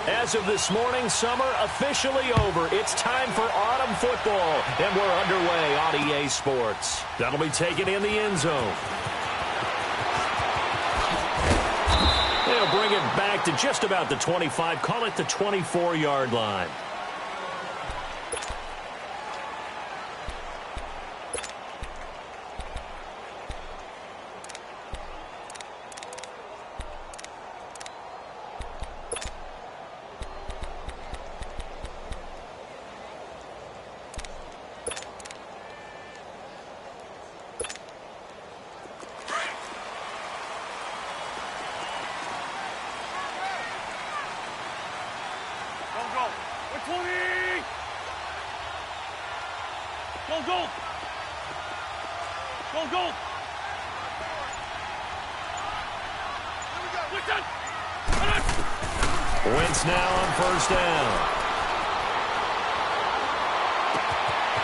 As of this morning, summer officially over. It's time for autumn football, and we're underway on EA Sports. That'll be taken in the end zone. They'll bring it back to just about the 25, call it the 24-yard line. Wentz now on first down.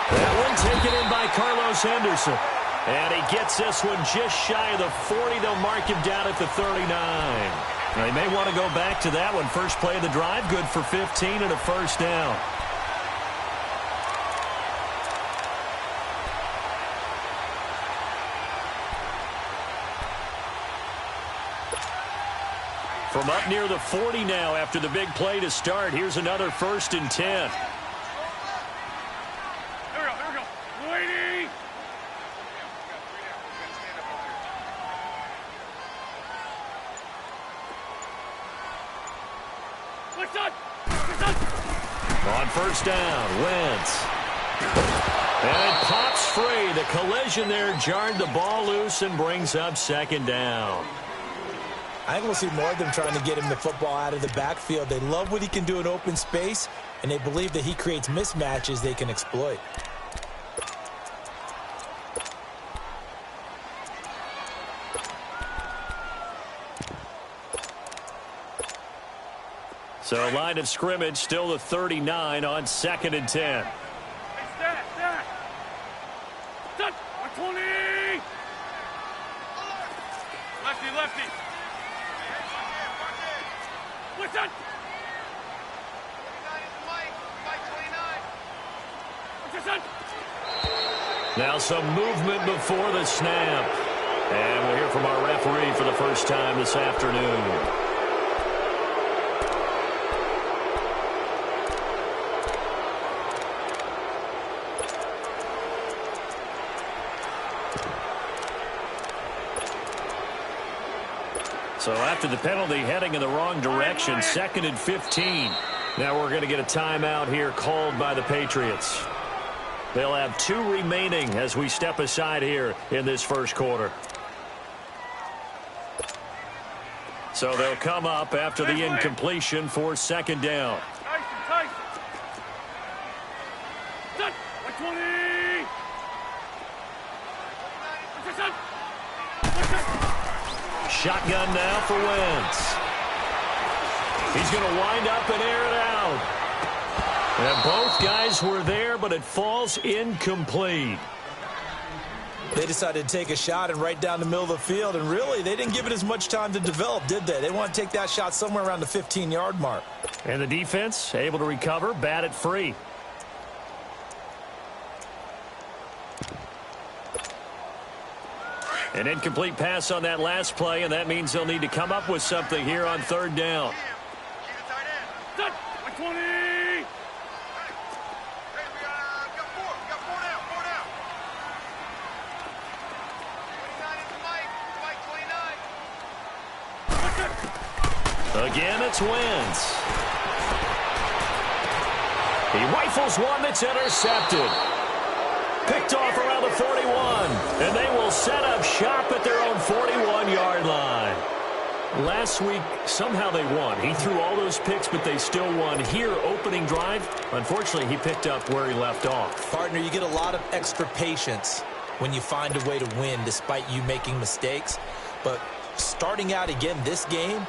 That one taken in by Carlos Henderson. And he gets this one just shy of the 40. They'll mark him down at the 39. Now, they may want to go back to that one. First play of the drive, good for 15 and a first down. From up near the 40 now after the big play to start. Here's another 1st and 10. Here we go. Waiting. On first down, Wentz. And it pops free. The collision there jarred the ball loose and brings up 2nd down. I think we'll see more of them trying to get him the football out of the backfield. They love what he can do in open space, and they believe that he creates mismatches they can exploit. So line of scrimmage still the 39 on 2nd and 10. Lefty. What's that? Now some movement before the snap. And we'll hear from our referee for the first time this afternoon. So after the penalty, heading in the wrong direction, 2nd and 15. Now we're going to get a timeout here called by the Patriots. They'll have 2 remaining as we step aside here in this first quarter. So they'll come up after the incompletion for 2nd down. Shotgun now for Wentz. He's going to wind up and air it out. And both guys were there, but it falls incomplete. They decided to take a shot and right down the middle of the field, and really, they didn't give it as much time to develop, did they? They want to take that shot somewhere around the 15-yard mark. And the defense able to recover, bat it free. An incomplete pass on that last play, and that means they'll need to come up with something here on 3rd down. Again, it's Wentz. He rifles one that's intercepted. Picked off around the 41, and they will set up shop at their own 41-yard line. Last week, somehow they won. He threw all those picks, but they still won. Here, opening drive, unfortunately, he picked up where he left off. Partner, you get a lot of extra patience when you find a way to win despite you making mistakes. But starting out again this game,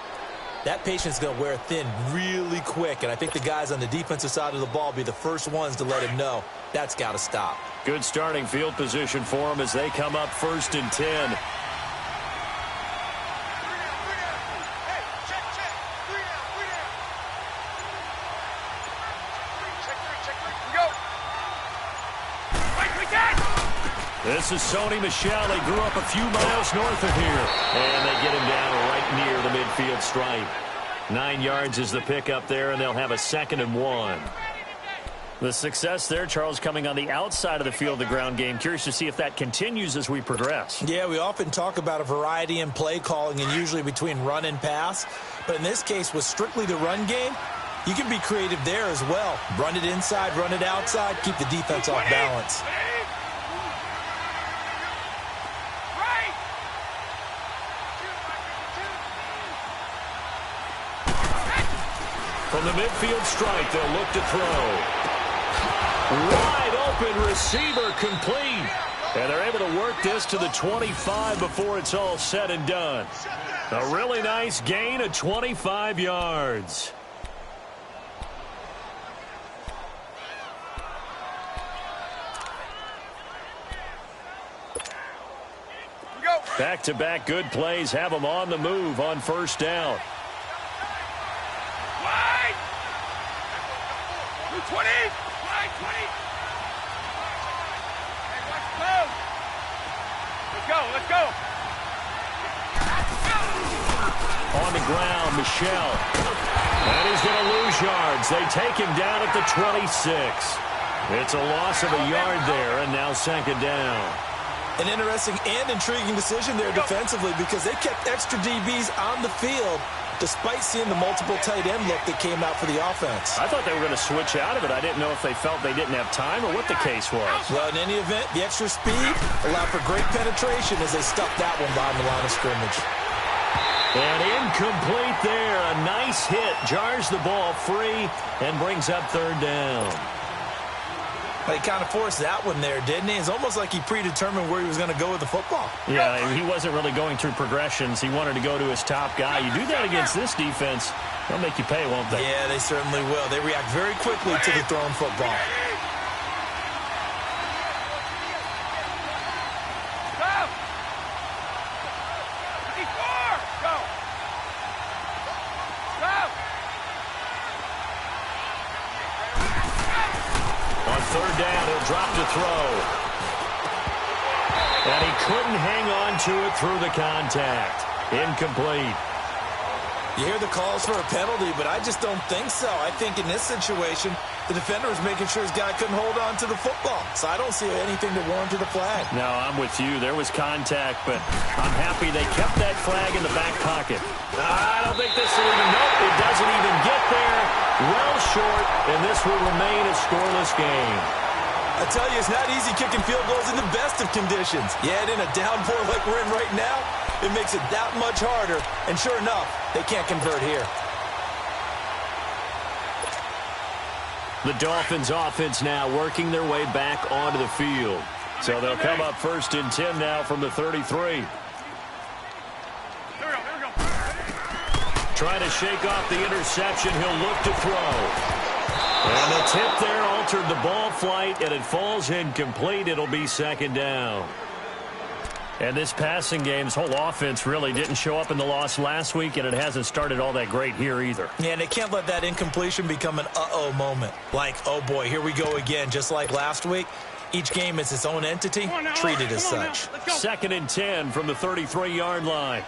that patience is going to wear thin really quick, and I think the guys on the defensive side of the ball will be the first ones to let him know that's got to stop. Good starting field position for them as they come up 1st and 10. This is Sony Michel. He grew up a few miles north of here. And they get him down right near the midfield stripe. 9 yards is the pickup there, and they'll have a 2nd and 1. The success there, Charles, coming on the outside of the field, the ground game. Curious to see if that continues as we progress. Yeah, we often talk about a variety in play calling and usually between run and pass. But in this case, with strictly the run game, you can be creative there as well. Run it inside, run it outside, keep the defense off balance. From the midfield stripe, they'll look to throw. Wide open receiver complete. And they're able to work this to the 25 before it's all said and done. A really nice gain of 25 yards. Back-to-back good plays have them on the move on first down. 20! 20! Let's go! On the ground, Michel. And he's going to lose yards. They take him down at the 26. It's a loss of a yard there, and now 2nd down. An interesting and intriguing decision there defensively because they kept extra DBs on the field despite seeing the multiple tight end look that came out for the offense. I thought they were going to switch out of it. I didn't know if they felt they didn't have time or what the case was. Well, in any event, the extra speed allowed for great penetration as they stuffed that one behind the line of scrimmage. And incomplete there. A nice hit. Jars the ball free and brings up 3rd down. He kind of forced that one there, didn't he? It's almost like he predetermined where he was going to go with the football. Yeah, he wasn't really going through progressions. He wanted to go to his top guy. You do that against this defense, they'll make you pay, won't they? Yeah, they certainly will. They react very quickly to the thrown football. Drop to throw. And he couldn't hang on to it through the contact. Incomplete. You hear the calls for a penalty, but I just don't think so. I think in this situation, the defender was making sure his guy couldn't hold on to the football. So I don't see anything to warrant to the flag. No, I'm with you. There was contact, but I'm happy they kept that flag in the back pocket. I don't think this will even, nope, it doesn't even get there. Well short, and this will remain a scoreless game. I tell you, it's not easy kicking field goals in the best of conditions. Yet in a downpour like we're in right now, it makes it that much harder. And sure enough, they can't convert here. The Dolphins offense now working their way back onto the field. So they'll come up 1st and 10 now from the 33. Trying to shake off the interception. He'll look to throw. And the tip there altered the ball flight, and it falls incomplete. It'll be 2nd down. And this passing game's whole offense really didn't show up in the loss last week, and it hasn't started all that great here either. Yeah, and they can't let that incompletion become an uh-oh moment. Like, oh boy, here we go again, just like last week. Each game is its own entity, treated as such. 2nd and 10 from the 33-yard line.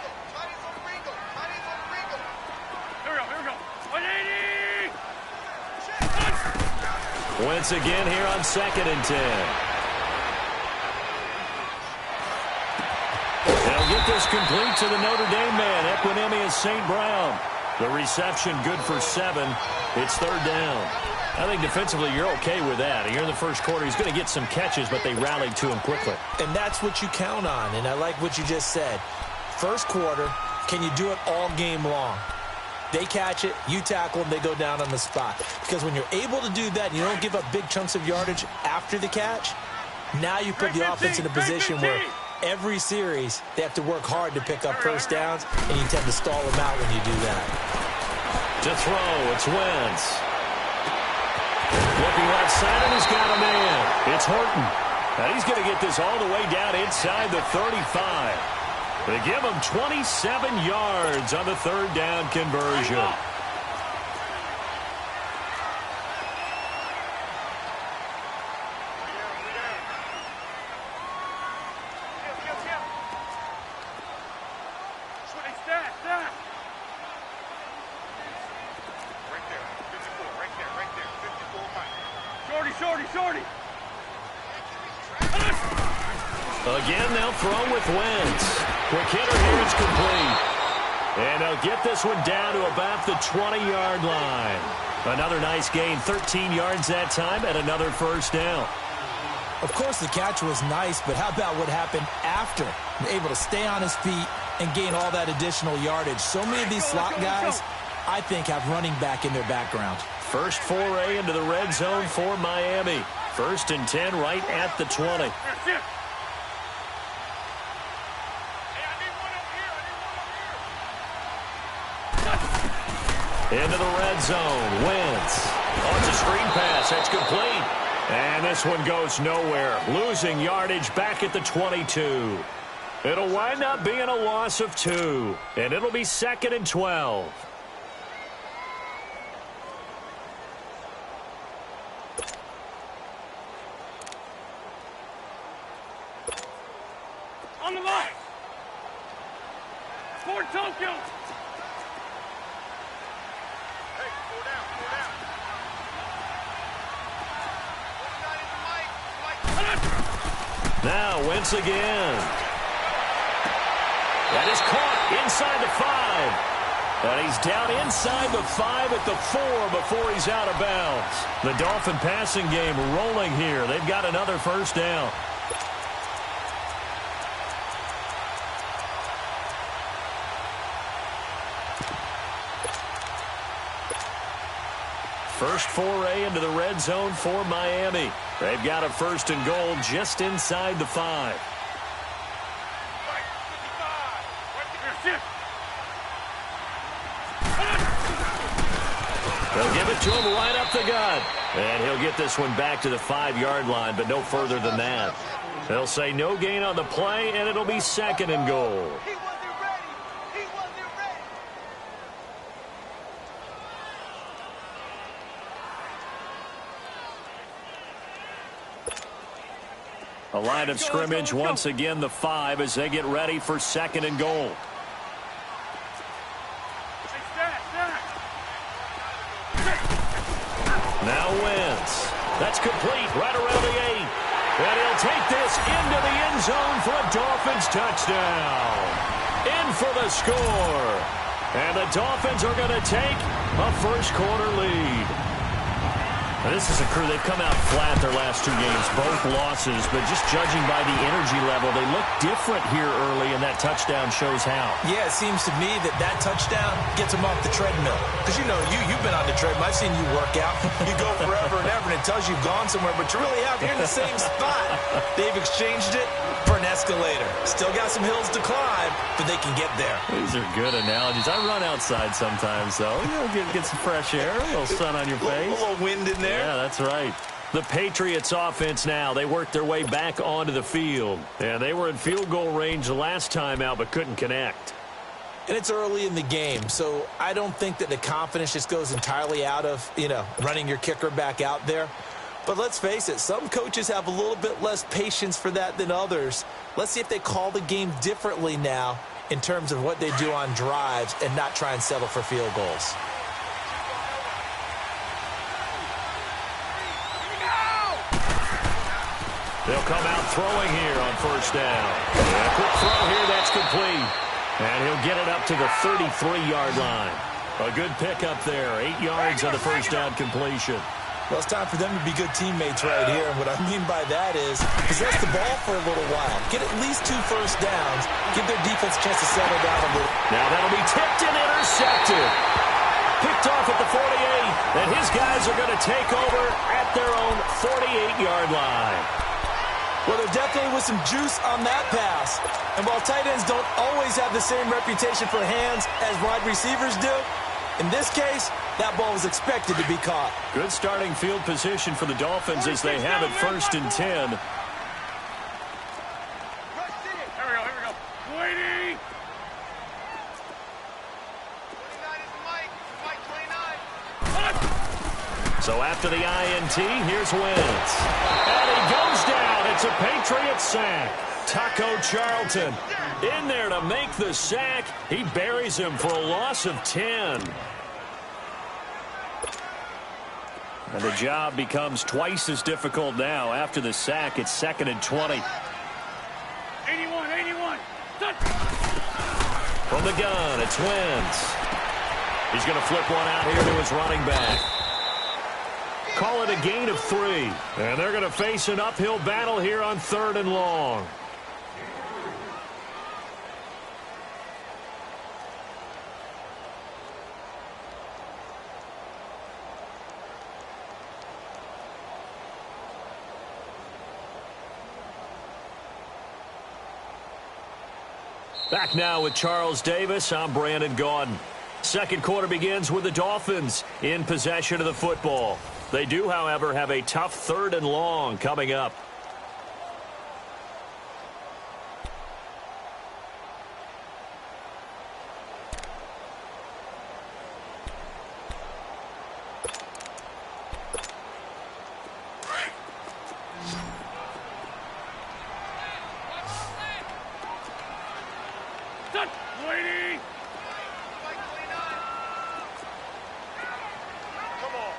Once again here on 2nd and 10. They'll get this complete to the Notre Dame man, Equinemius St. Brown. The reception good for 7. It's 3rd down. I think defensively you're okay with that. Here in the first quarter, he's going to get some catches, but they rallied to him quickly. And that's what you count on, and I like what you just said. First quarter, can you do it all game long? They catch it, you tackle them, they go down on the spot. Because when you're able to do that and you don't give up big chunks of yardage after the catch, now you put the offense in a position where every series they have to work hard to pick up first downs, and you tend to stall them out when you do that. To throw, it's Wentz. Looking left side, and he's got a man. It's Horton. And he's going to get this all the way down inside the 35. They give him 27 yards on the 3rd down conversion. Shorty. Again, they'll throw with Wentz. Quick hitter here, it's complete. And they'll get this one down to about the 20-yard line. Another nice gain, 13 yards that time, and another first down. Of course, the catch was nice, but how about what happened after? Able to stay on his feet and gain all that additional yardage. So many of these slot guys, I think, have running back in their background. First foray into the red zone for Miami. 1st and 10 right at the 20. Into the red zone. Wentz. Oh, it's a screen pass. That's complete. And this one goes nowhere. Losing yardage back at the 22. It'll wind up being a loss of 2. And it'll be 2nd and 12. On the line. Ford Tokyo. Hey, four down. Now Wentz again. That is caught inside the 5. And he's down inside the 5 at the 4 before he's out of bounds. The Dolphin passing game rolling here. They've got another first down. First foray into the red zone for Miami. They've got a 1st and goal just inside the 5. They'll give it to him right up the gut. And he'll get this one back to the 5-yard line, but no further than that. They'll say no gain on the play, and it'll be 2nd and goal. A line of scrimmage once again, the 5, as they get ready for 2nd and goal. Now Wentz. That's complete right around the 8. And he'll take this into the end zone for a Dolphins touchdown. In for the score. And the Dolphins are going to take a first-quarter lead. This is a crew, they've come out flat their last 2 games, both losses, but just judging by the energy level, they look different here early, and that touchdown shows how. Yeah, it seems to me that touchdown gets them off the treadmill. Because, you know, you've been on the treadmill. I've seen you work out. You go forever and ever, and it tells you you've gone somewhere, but you really have. You're in the same spot. They've exchanged it for an escalator. Still got some hills to climb, but they can get there. These are good analogies. I run outside sometimes, though. You know, get some fresh air, a little sun on your face. A little wind in there. Yeah, that's right. The Patriots offense now, they worked their way back onto the field. And they were in field goal range the last time out, but couldn't connect. And it's early in the game, so I don't think that the confidence just goes entirely out of, running your kicker back out there. But let's face it, some coaches have a little bit less patience for that than others. Let's see if they call the game differently now in terms of what they do on drives and not try and settle for field goals. They'll come out throwing here on 1st down. And a quick throw here, that's complete. And he'll get it up to the 33-yard line. A good pickup there, 8 yards on the 1st down completion. Well, it's time for them to be good teammates right here. And what I mean by that is possess the ball for a little while. Get at least 2 first downs. Give their defense a chance to settle down a little. Now that'll be tipped and intercepted. Picked off at the 48. And his guys are going to take over at their own 48-yard line. Well, there definitely was some juice on that pass. And while tight ends don't always have the same reputation for hands as wide receivers do, in this case, that ball was expected to be caught. Good starting field position for the Dolphins as they have it 1st and 10. Here we go. Waiting. 29 is Mike 29. So after the INT, here's Wentz. And he goes down. It's a Patriot sack. Taco Charlton in there to make the sack. He buries him for a loss of 10. And the job becomes twice as difficult now. After the sack, it's 2nd and 20. 81. From the gun, it's Wentz. He's going to flip one out here to his running back. Call it a gain of 3. And they're going to face an uphill battle here on 3rd and long. Back now with Charles Davis. I'm Brandon Gaudin. Second quarter begins with the Dolphins in possession of the football. They do, however, have a tough 3rd and long coming up. Waiting. Come on.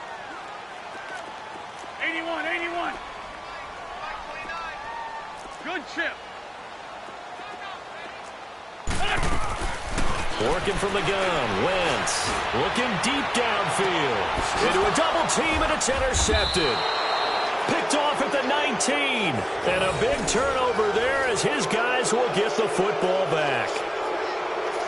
81. Good chip. Working from the gun, Wentz looking deep downfield. Into a double team, and it's intercepted. Picked off at the 19. And a big turnover there as his guys will get the football back.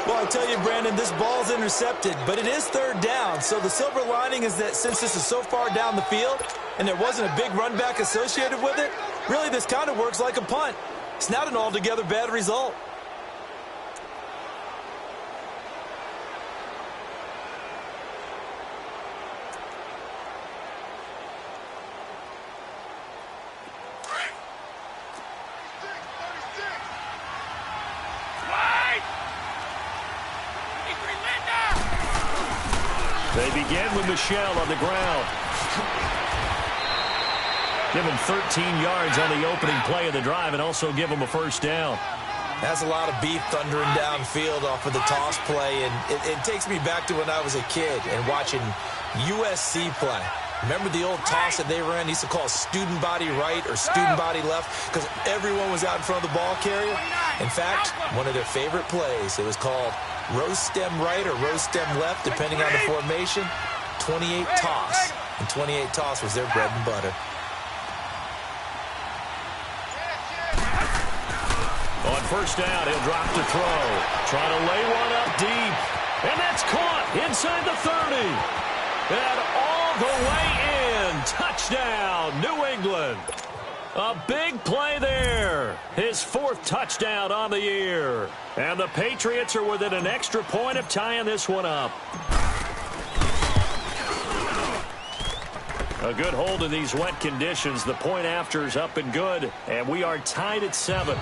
Well, I tell you, Brandon, this ball's intercepted, but it is 3rd down. So the silver lining is that since this is so far down the field and there wasn't a big run back associated with it, really this kind of works like a punt. It's not an altogether bad result. They begin with Michelle on the ground. Give him 13 yards on the opening play of the drive and also give him a first down. That's a lot of beef thundering downfield off of the toss play, and it takes me back to when I was a kid and watching USC play. Remember the old toss that they ran? They used to call student body right or student body left because everyone was out in front of the ball carrier. In fact, one of their favorite plays, it was called rose stem right or rose stem left, depending on the formation. 28 toss. And 28 toss was their bread and butter. On first down, he'll drop to throw. Trying to lay one up deep. And that's caught inside the 30. And all the way in. Touchdown, New England. A big play there. His 4th touchdown on the year. And the Patriots are within an extra point of tying this one up. A good hold in these wet conditions. The point after is up and good. And we are tied at 7.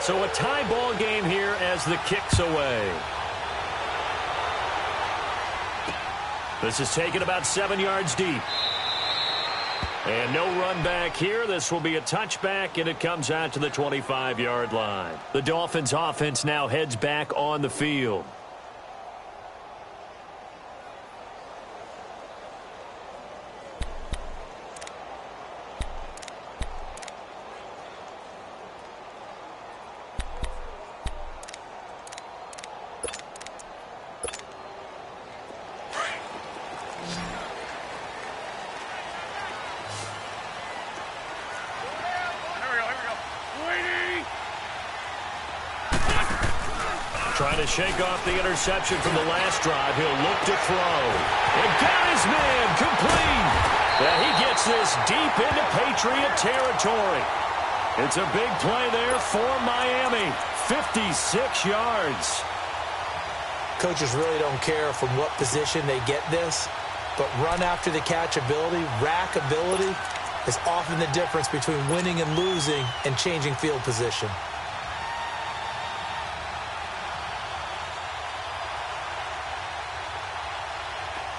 So a tie ball game here as the kick's away. This is taken about 7 yards deep. And no run back here. This will be a touchback, and it comes out to the 25-yard line. The Dolphins offense now heads back on the field. Trying to shake off the interception from the last drive. He'll look to throw. And got his man complete. And he gets this deep into Patriot territory. It's a big play there for Miami. 56 yards. Coaches really don't care from what position they get this, but run after the catch ability, rack ability, is often the difference between winning and losing and changing field position.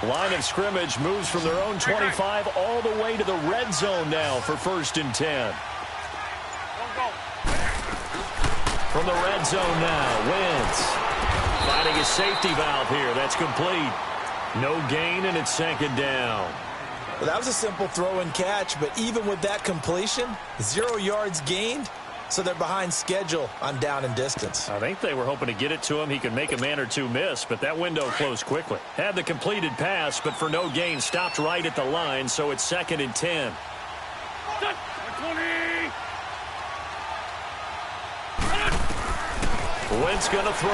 Line of scrimmage moves from their own 25 all the way to the red zone now for 1st and 10. From the red zone now, Wentz finding his safety valve here. That's complete. No gain, and it's second down. Well, that was a simple throw and catch, but even with that completion, 0 yards gained, so they're behind schedule on down and distance. I think they were hoping to get it to him. He could make a man or two miss, but that window closed quickly. Had the completed pass, but for no gain, stopped right at the line, so it's 2nd and 10. 20. Wentz going to throw.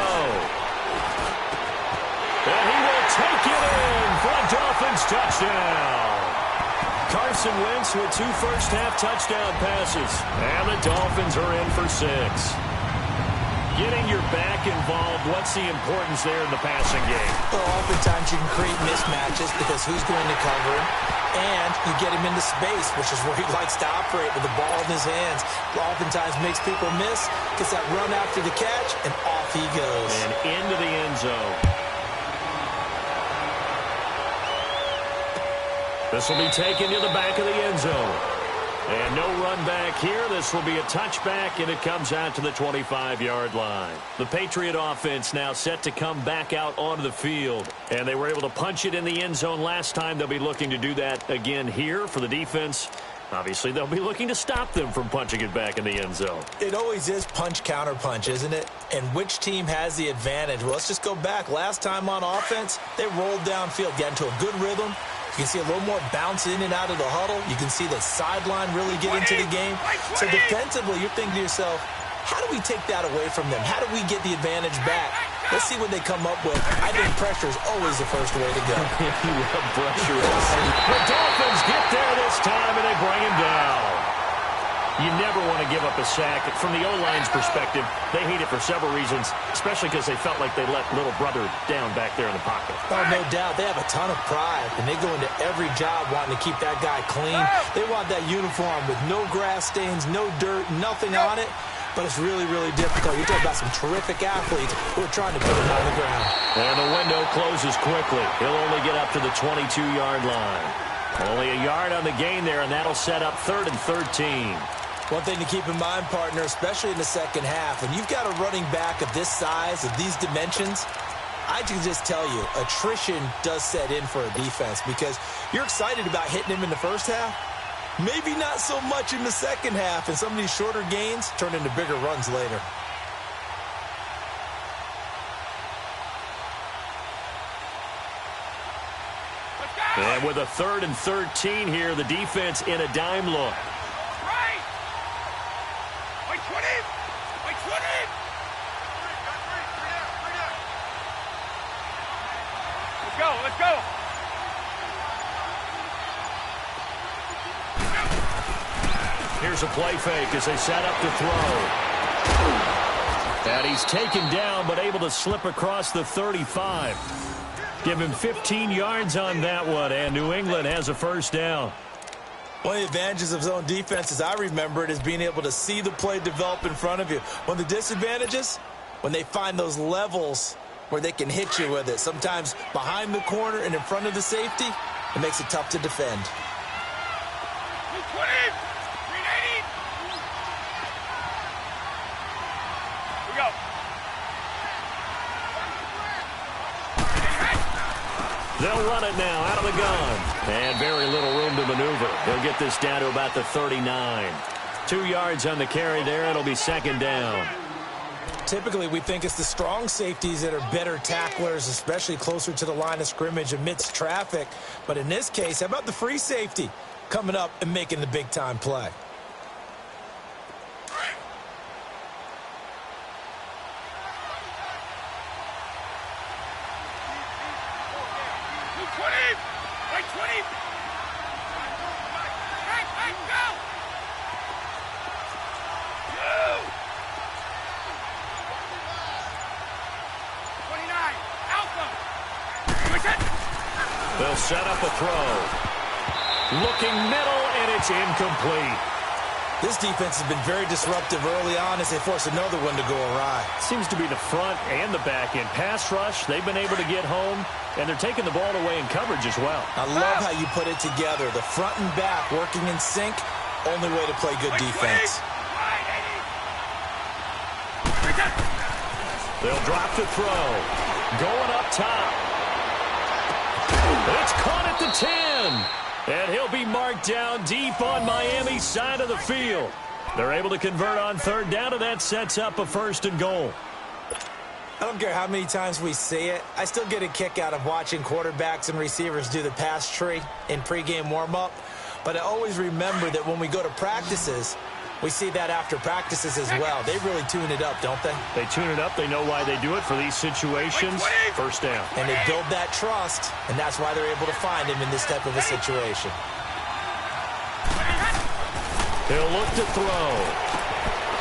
And he will take it in for a Dolphins touchdown. Carson Wentz with 2 first-half touchdown passes. And the Dolphins are in for 6. Getting your back involved, what's the importance there in the passing game? Well, oftentimes you can create mismatches because who's going to cover him? And you get him into space, which is where he likes to operate with the ball in his hands. Oftentimes makes people miss, gets that run after the catch, and off he goes. And into the end zone. This will be taken to the back of the end zone. And no run back here. This will be a touchback, and it comes out to the 25-yard line. The Patriot offense now set to come back out onto the field. And they were able to punch it in the end zone last time. They'll be looking to do that again here for the defense. Obviously, they'll be looking to stop them from punching it back in the end zone. It always is punch-counter-punch, isn't it? And which team has the advantage? Well, let's just go back. Last time on offense, they rolled downfield, got into a good rhythm. You can see a little more bounce in and out of the huddle. You can see the sideline really get into the game. So defensively, you're thinking to yourself, how do we take that away from them? How do we get the advantage back? Let's see what they come up with. I think pressure is always the first way to go. You love pressure. The Dolphins get there this time, and they bring him down. You never want to give up a sack. From the O-line's perspective, they hate it for several reasons, especially because they felt like they let little brother down back there in the pocket. Oh, no doubt. They have a ton of pride, and they go into every job wanting to keep that guy clean. They want that uniform with no grass stains, no dirt, nothing on it. But it's really, really difficult. You're talking about some terrific athletes who are trying to put him on the ground. And the window closes quickly. He'll only get up to the 22-yard line. Only a yard on the gain there, and that'll set up 3rd and 13. One thing to keep in mind, partner, especially in the second half, when you've got a running back of this size, of these dimensions, I can just tell you, attrition does set in for a defense because you're excited about hitting him in the first half. Maybe not so much in the second half, and some of these shorter gains turn into bigger runs later. And with a 3rd and 13 here, the defense in a dime look. Let's go. Here's a play fake as they set up to throw. And he's taken down, but able to slip across the 35. Give him 15 yards on that one, and New England has a first down. One of the advantages of zone defense, as I remember it, is being able to see the play develop in front of you. One of the disadvantages, when they find those levels where they can hit you with it. Sometimes behind the corner and in front of the safety, it makes it tough to defend. They'll run it now out of the gun. And very little room to maneuver. They'll get this down to about the 39. 2 yards on the carry there. It'll be second down. Typically, we think it's the strong safeties that are better tacklers, especially closer to the line of scrimmage amidst traffic. But in this case, how about the free safety coming up and making the big-time play? They'll set up a throw. Looking middle, and it's incomplete. This defense has been very disruptive early on as they force another one to go awry. Seems to be the front and the back end. Pass rush, they've been able to get home, and they're taking the ball away in coverage as well. I love how you put it together. The front and back working in sync, only way to play good defense. They'll drop to throw. Going up top. It's caught at the 10. And he'll be marked down deep on Miami's side of the field. They're able to convert on third down, and that sets up a 1st and goal. I don't care how many times we see it. I still get a kick out of watching quarterbacks and receivers do the pass tree in pregame warm-up. But I always remember that when we go to practices, we see that after practices as well. They really tune it up, don't they? They tune it up. They know why they do it for these situations. 1st down. And they build that trust, and that's why they're able to find him in this type of a situation. He'll look to throw.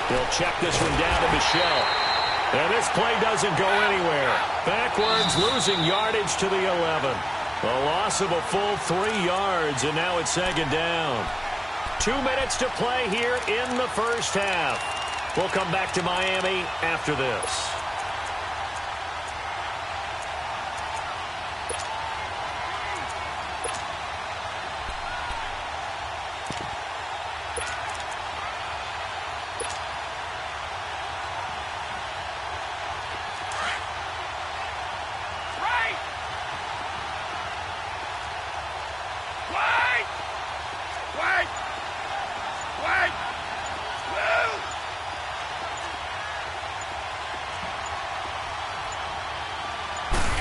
He'll check this one down to Michelle. And this play doesn't go anywhere. Backwards, losing yardage to the 11. A loss of a full 3 yards, and now it's 2nd down. 2 minutes to play here in the 1st half. We'll come back to Miami after this.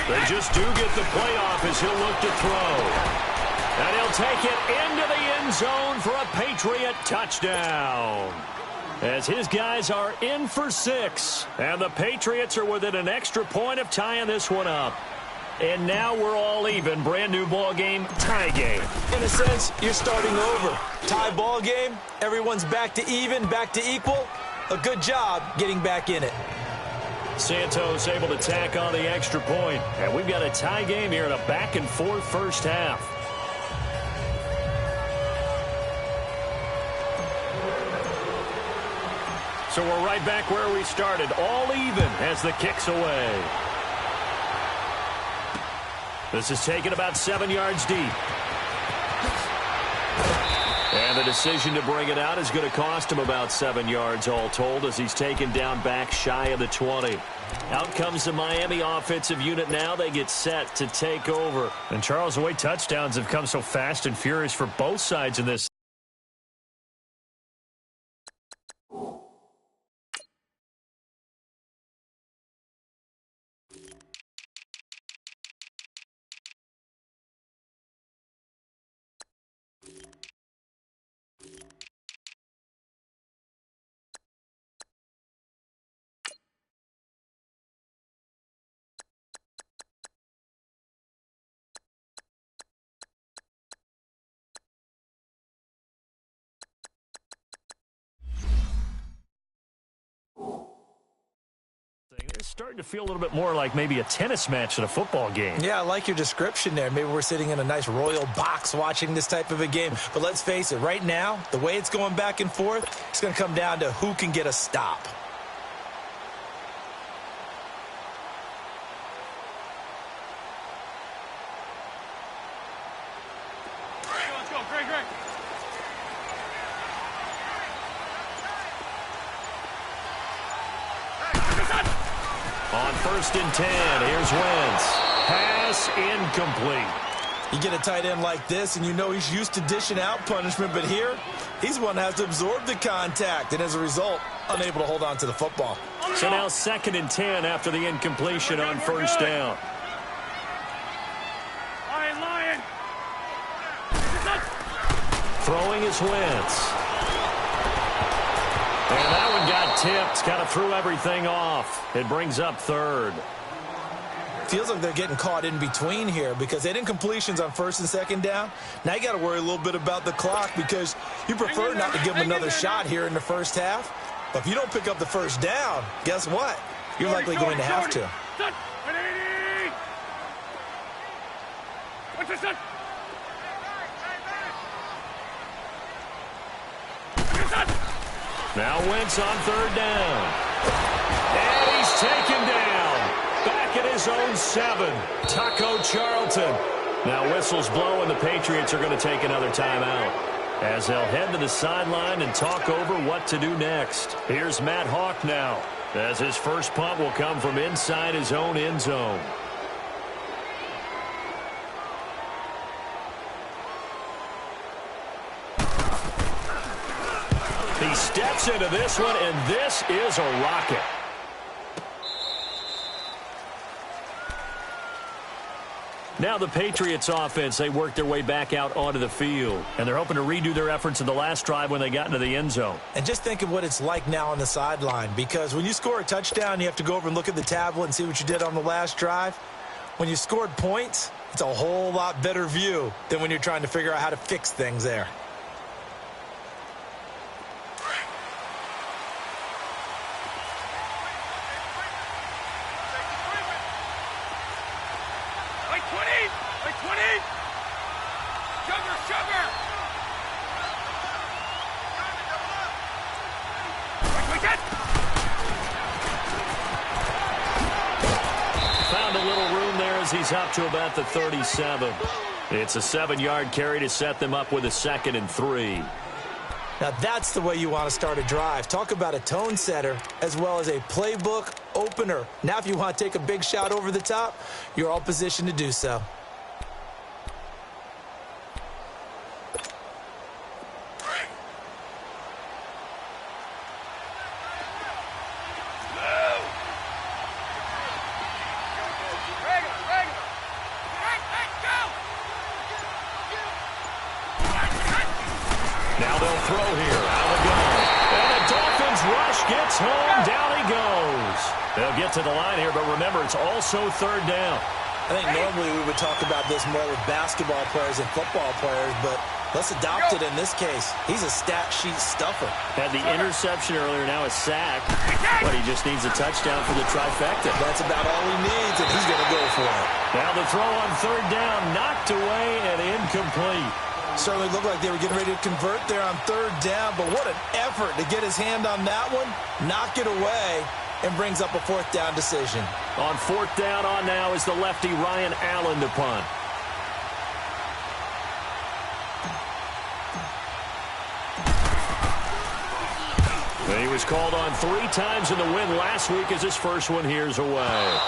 They just do get the play off as he'll look to throw. And he'll take it into the end zone for a Patriot touchdown. As his guys are in for 6. And the Patriots are within an extra point of tying this one up. And now we're all even. Brand new ball game, tie game. In a sense, you're starting over. Tie ball game, everyone's back to even, back to equal. A good job getting back in it. Santos able to tack on the extra point. And we've got a tie game here in a back-and-forth 1st half. So we're right back where we started. All even as the kick's away. This is taken about 7 yards deep. And the decision to bring it out is going to cost him about 7 yards all told as he's taken down back shy of the 20. Out comes the Miami offensive unit now. They get set to take over. And Charles, the way touchdowns have come so fast and furious for both sides in this. It's starting to feel a little bit more like maybe a tennis match than a football game. Yeah, I like your description there. Maybe we're sitting in a nice royal box watching this type of a game. But let's face it, right now, the way it's going back and forth, it's going to come down to who can get a stop. Let's go, Greg. On 1st and 10, here's Wentz. Pass incomplete. You get a tight end like this, and you know he's used to dishing out punishment, but here, he's one that has to absorb the contact, and as a result, unable to hold on to the football. So now 2nd and 10 after the incompletion on 1st down. Lion. Throwing is Wentz. And that one got tipped, kind of threw everything off. It brings up 3rd. Feels like they're getting caught in between here because they didn't incompletions on 1st and 2nd down. Now you got to worry a little bit about the clock because you prefer not to give them another shot here in the 1st half. But if you don't pick up the 1st down, guess what? You're likely going to have to. What's this one? Now Wentz on 3rd down. And he's taken down. Back at his own 7. Taco Charlton. Now whistles blow and the Patriots are going to take another timeout. As they'll head to the sideline and talk over what to do next. Here's Matt Hawk now. as his first punt will come from inside his own end zone. He steps into this one, and this is a rocket. Now the Patriots offense, they work their way back out onto the field. And they're hoping to redo their efforts in the last drive when they got into the end zone. And just think of what it's like now on the sideline. Because when you score a touchdown, you have to go over and look at the tablet and see what you did on the last drive. When you scored points, it's a whole lot better view than when you're trying to figure out how to fix things there. He's up to about the 37. It's a 7-yard carry to set them up with a 2nd and 3. Now that's the way you want to start a drive. Talk about a tone setter as well as a playbook opener. Now if you want to take a big shot over the top, you're all positioned to do so. Now they'll throw here. Out of gun. And the Dolphins rush gets home. Down he goes. They'll get to the line here, but remember, it's also 3rd down. I think normally we would talk about this more with basketball players and football players, but let's adopt it in this case. He's a stat sheet stuffer. Had the interception earlier, now a sack. But he just needs a touchdown for the trifecta. That's about all he needs, and he's going to go for it. Now the throw on 3rd down, knocked away and incomplete. Certainly looked like they were getting ready to convert there on 3rd down, but what an effort to get his hand on that one, knock it away, and brings up a 4th down decision. On 4th down on now is the lefty Ryan Allen to punt. He was called on 3 times in the win last week as his first one here's away.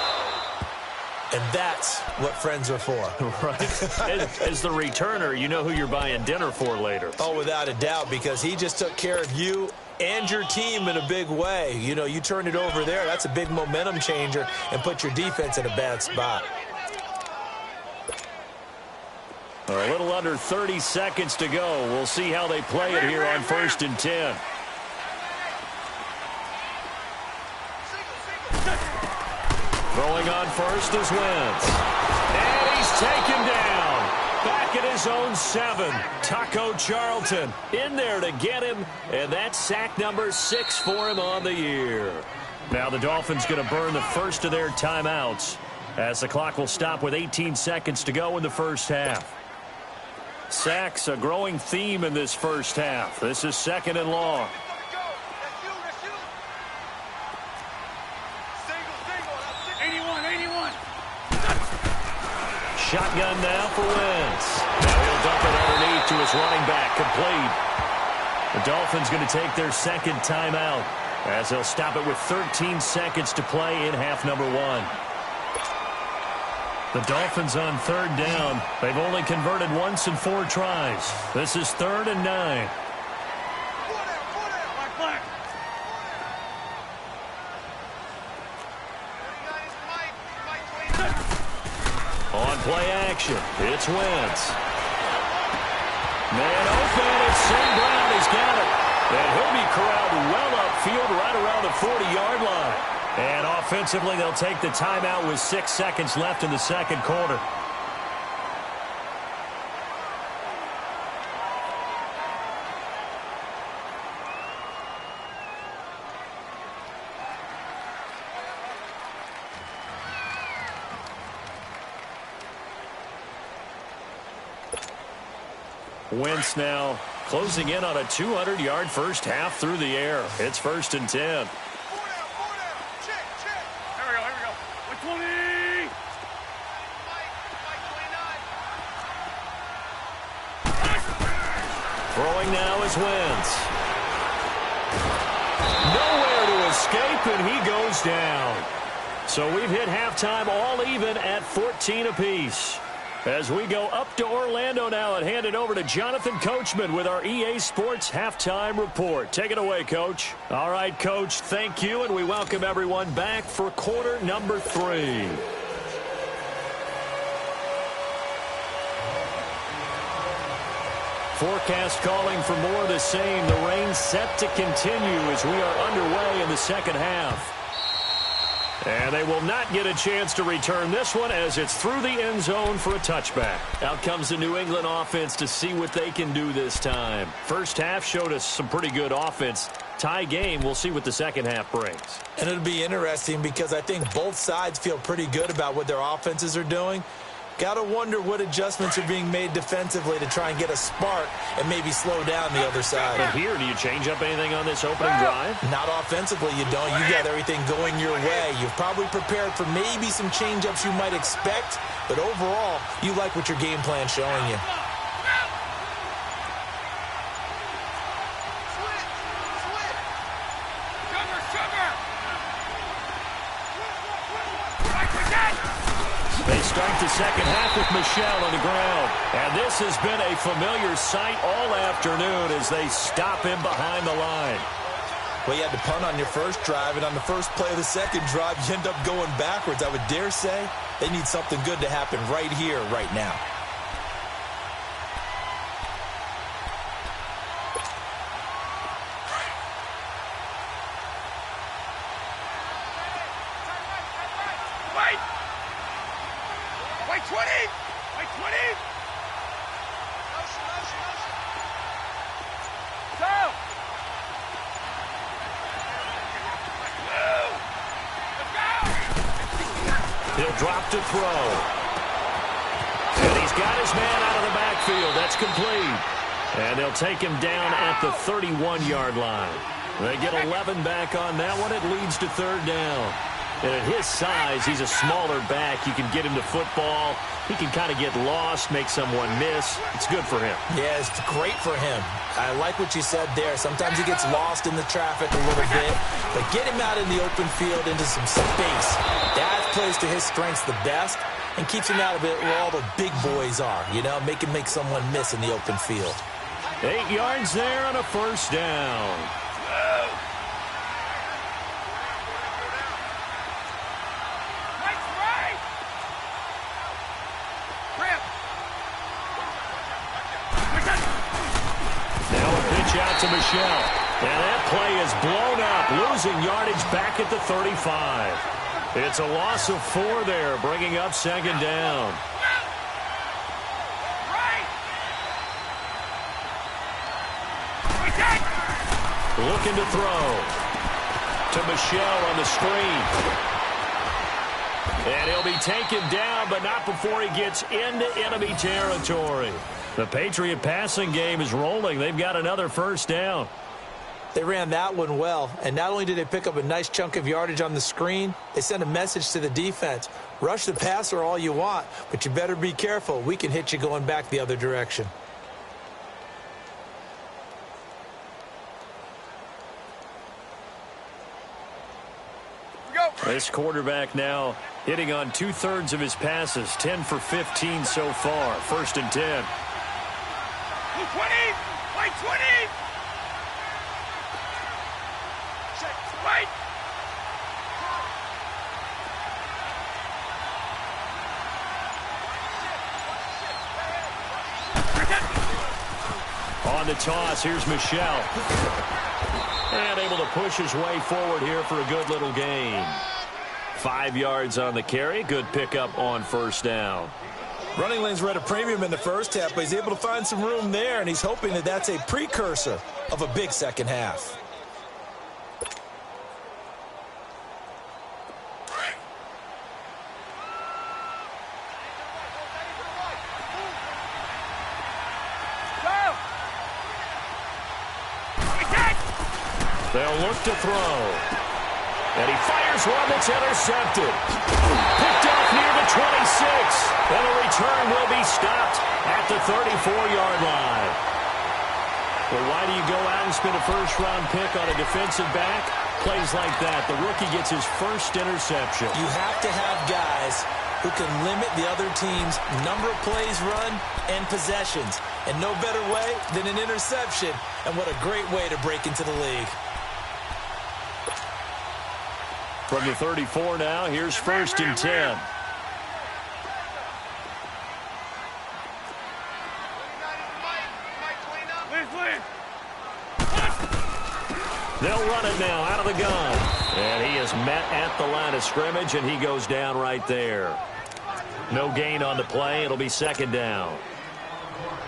And that's what friends are for. Right. As the returner, you know who you're buying dinner for later. Oh, without a doubt, because he just took care of you and your team in a big way. You know, you turn it over there, that's a big momentum changer and put your defense in a bad spot. A little under 30 seconds to go. We'll see how they play it here on 1st and 10. Throwing on first is Wentz. And he's taken down. Back at his own 7. Taco Charlton in there to get him. And that's sack number 6 for him on the year. Now the Dolphins going to burn the first of their timeouts as the clock will stop with 18 seconds to go in the first half. Sacks a growing theme in this first half. This is 2nd and long. Shotgun now for Wentz. Now he'll dump it underneath to his running back. Complete. The Dolphins going to take their 2nd timeout as they'll stop it with 13 seconds to play in half number 1. The Dolphins on 3rd down. They've only converted once in 4 tries. This is 3rd and 9. On play action, it's Wentz. Man open, it's St. Brown, he's got it. And he'll be corralled well upfield right around the 40-yard line. And offensively, they'll take the timeout with 6 seconds left in the 2nd quarter. Wentz now closing in on a 200-yard first half through the air. It's 1st and 10. Here we go. 120. Throwing now is Wentz. Nowhere to escape, and he goes goes down. So we've hit halftime all even at 14 apiece. As we go up to Orlando now and hand it over to Jonathan Coachman with our EA Sports Halftime Report. Take it away, Coach. All right, Coach, thank you, and we welcome everyone back for quarter number 3. Forecast calling for more of the same. The rain set to continue as we are underway in the second half. And they will not get a chance to return this one as it's through the end zone for a touchback. Out comes the New England offense to see what they can do this time. First half showed us some pretty good offense. Tie game, we'll see what the second half brings. And it'll be interesting because I think both sides feel pretty good about what their offenses are doing. Got to wonder what adjustments are being made defensively to try and get a spark and maybe slow down the other side. And here, do you change up anything on this opening drive? Not offensively, you don't. You got everything going your way. You've probably prepared for maybe some change-ups you might expect, but overall, you like what your game plan's showing you. They start the second half with Michel on the ground. And this has been a familiar sight all afternoon as they stop him behind the line. Well, you had to punt on your first drive, and on the first play of the second drive, you end up going backwards. I would dare say they need something good to happen right here, right now. He'll drop to throw. And he's got his man out of the backfield. That's complete. And they'll take him down at the 31-yard line. They get 11 back on that one. It leads to third down. And at his size, he's a smaller back. You can get him to football. He can kind of get lost, make someone miss. It's good for him. Yeah, it's great for him. I like what you said there. Sometimes he gets lost in the traffic a little bit, but get him out in the open field into some space. That plays to his strengths the best and keeps him out of it where all the big boys are, you know, make someone miss in the open field. 8 yards there on a first down. Out to Michel. And that play is blown up, losing yardage back at the 35. It's a loss of 4 there, bringing up second down. Looking to throw. To Michel on the screen. And he'll be taken down, but not before he gets into enemy territory. The Patriot passing game is rolling. They've got another first down. They ran that one well, and not only did they pick up a nice chunk of yardage on the screen, they sent a message to the defense. Rush the passer all you want, but you better be careful. We can hit you going back the other direction. This quarterback now hitting on 2/3 of his passes, 10 for 15 so far. First and 10. 20! Play 20! Wait! On the toss, here's Michel. And able to push his way forward here for a good little gain. 5 yards on the carry. Good pickup on first down. Running lanes were at a premium in the first half, but he's able to find some room there, and he's hoping that that's a precursor of a big second half. They'll look to throw. And he fires one that's intercepted. Picked off near the 26. And a return will be stopped at the 34-yard line. Well, why do you go out and spend a first-round pick on a defensive back? Plays like that. The rookie gets his first interception. You have to have guys who can limit the other team's number of plays run and possessions. And no better way than an interception. And what a great way to break into the league. From the 34 now, here's first and 10. They'll run it now out of the gun. And he is met at the line of scrimmage, and he goes down right there. No gain on the play. It'll be second down.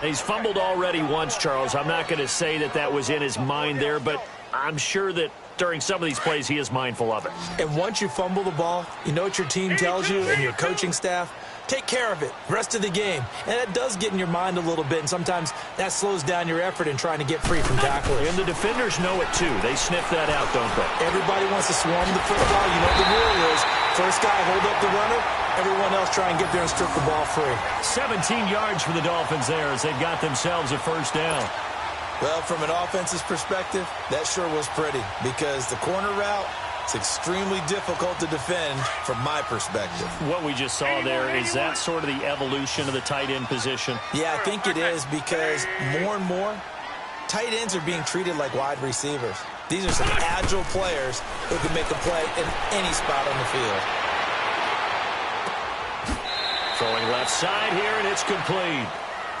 He's fumbled already once, Charles. I'm not going to say that that was in his mind there, but I'm sure that during some of these plays he is mindful of it. And once you fumble the ball, you know what your team tells you and your coaching staff? Take care of it rest of the game. And that does get in your mind a little bit, and sometimes that slows down your effort in trying to get free from tacklers. And the defenders know it, too. They sniff that out, don't they? Everybody wants to swarm the football. You know what the rule is. First guy, hold up the runner. Everyone else try and get there and strip the ball free. 17 yards for the Dolphins there as they've got themselves a first down. Well, from an offense's perspective, that sure was pretty because the corner route, it's extremely difficult to defend from my perspective. What we just saw there, is that sort of the evolution of the tight end position? Yeah, I think it is because more and more, tight ends are being treated like wide receivers. These are some agile players who can make a play in any spot on the field. Throwing left side here, and it's complete.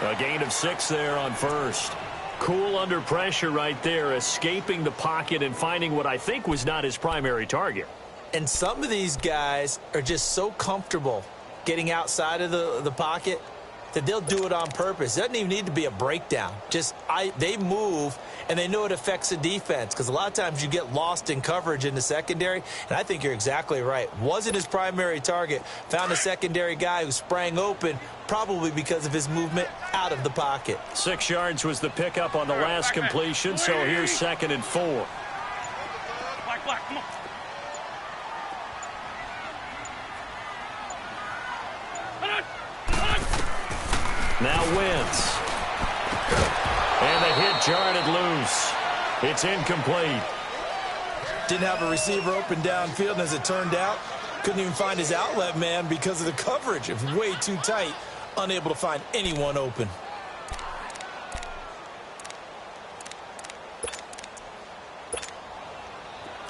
A gain of 6 there on first. Cool under pressure right there, escaping the pocket and finding what I think was not his primary target. And some of these guys are just so comfortable getting outside of the pocket that they'll do it on purpose. It doesn't even need to be a breakdown. They move, and they know it affects the defense because a lot of times you get lost in coverage in the secondary, and I think you're exactly right. Wasn't his primary target. Found a secondary guy who sprang open, probably because of his movement out of the pocket. 6 yards was the pickup on the last completion, so here's second and 4. Black, come on. Now Wentz. And the hit jarred it loose. It's incomplete. Didn't have a receiver open downfield, and as it turned out, couldn't even find his outlet man because of the coverage. It was way too tight, unable to find anyone open.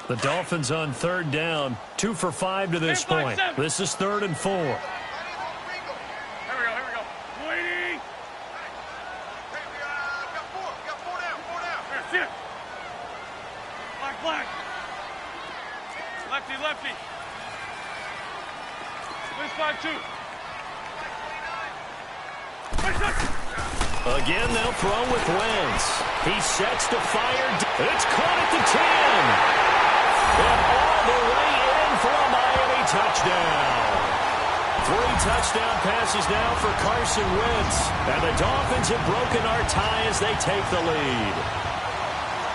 The Dolphins on third down, 2 for 5 to this point. This is 3rd and 4. Lefty. This 5-2. Again, they'll throw with Wentz. He sets to fire. It's caught at the 10. And all the way in for a Miami touchdown. 3 touchdown passes now for Carson Wentz. And the Dolphins have broken our tie as they take the lead.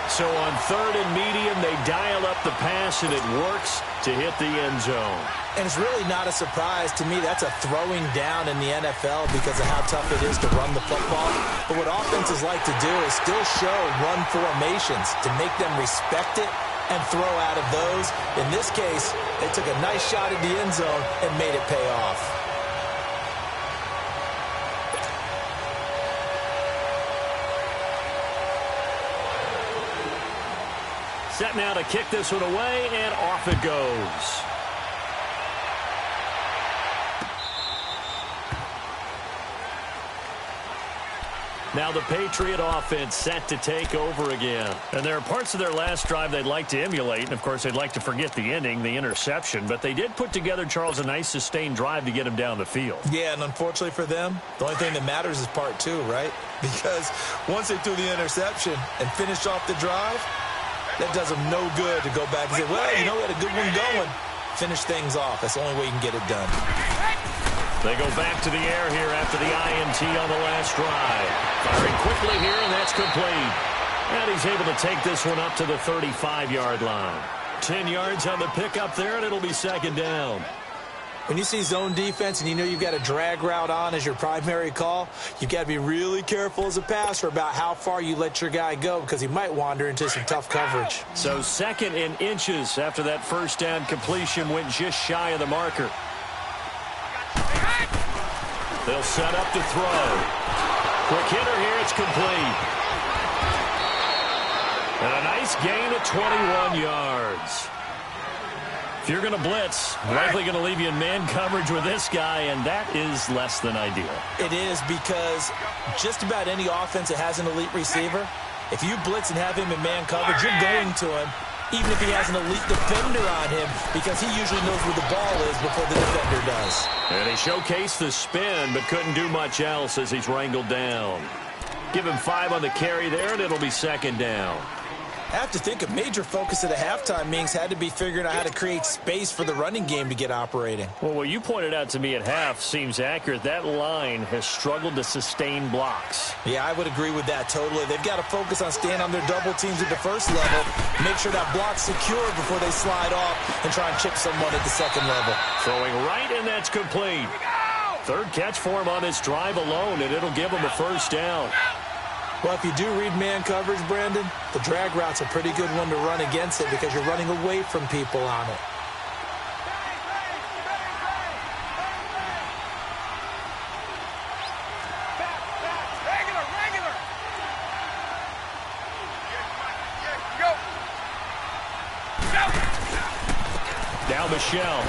So on 3rd and medium, they dial up the pass, and it works to hit the end zone. And it's really not a surprise to me. That's a throwing down in the NFL because of how tough it is to run the football. But what offenses like to do is still show run formations to make them respect it and throw out of those. In this case, they took a nice shot at the end zone and made it pay off. Set now to kick this one away, and off it goes. Now the Patriot offense set to take over again. And there are parts of their last drive they'd like to emulate. And, of course, they'd like to forget the ending, the interception. But they did put together, Charles, a nice sustained drive to get him down the field. Yeah, and unfortunately for them, the only thing that matters is part 2, right? Because once they threw the interception and finished off the drive, that does them no good to go back and say, well, you know, we had a good one going. Finish things off. That's the only way you can get it done. They go back to the air here after the INT on the last drive. Firing quickly here, and that's complete. And he's able to take this one up to the 35-yard line. 10 yards on the pickup there, and it'll be second down. When you see zone defense and you know you've got a drag route on as your primary call, you've got to be really careful as a passer about how far you let your guy go because he might wander into some tough coverage. So 2nd and inches after that first down completion went just shy of the marker. They'll set up to throw. Quick hitter here, it's complete. And a nice gain of 21 yards. If you're going to blitz, likely going to leave you in man coverage with this guy, and that is less than ideal. It is because just about any offense that has an elite receiver, if you blitz and have him in man coverage, you're going to him, even if he has an elite defender on him, because he usually knows where the ball is before the defender does. And he showcased the spin, but couldn't do much else as he's wrangled down. Give him 5 on the carry there, and it'll be 2nd down. I have to think a major focus of the halftime meetings had to be figuring out how to create space for the running game to get operating. Well, what you pointed out to me at half seems accurate. That line has struggled to sustain blocks. Yeah, I would agree with that totally. They've got to focus on staying on their double teams at the first level, make sure that block's secure before they slide off and try and chip someone at the second level. Throwing right, and that's complete. 3rd catch for him on this drive alone, and it'll give him a first down. Well, if you do read man coverage, Brandon, the drag route's a pretty good one to run against it because you're running away from people on it. Now Michelle.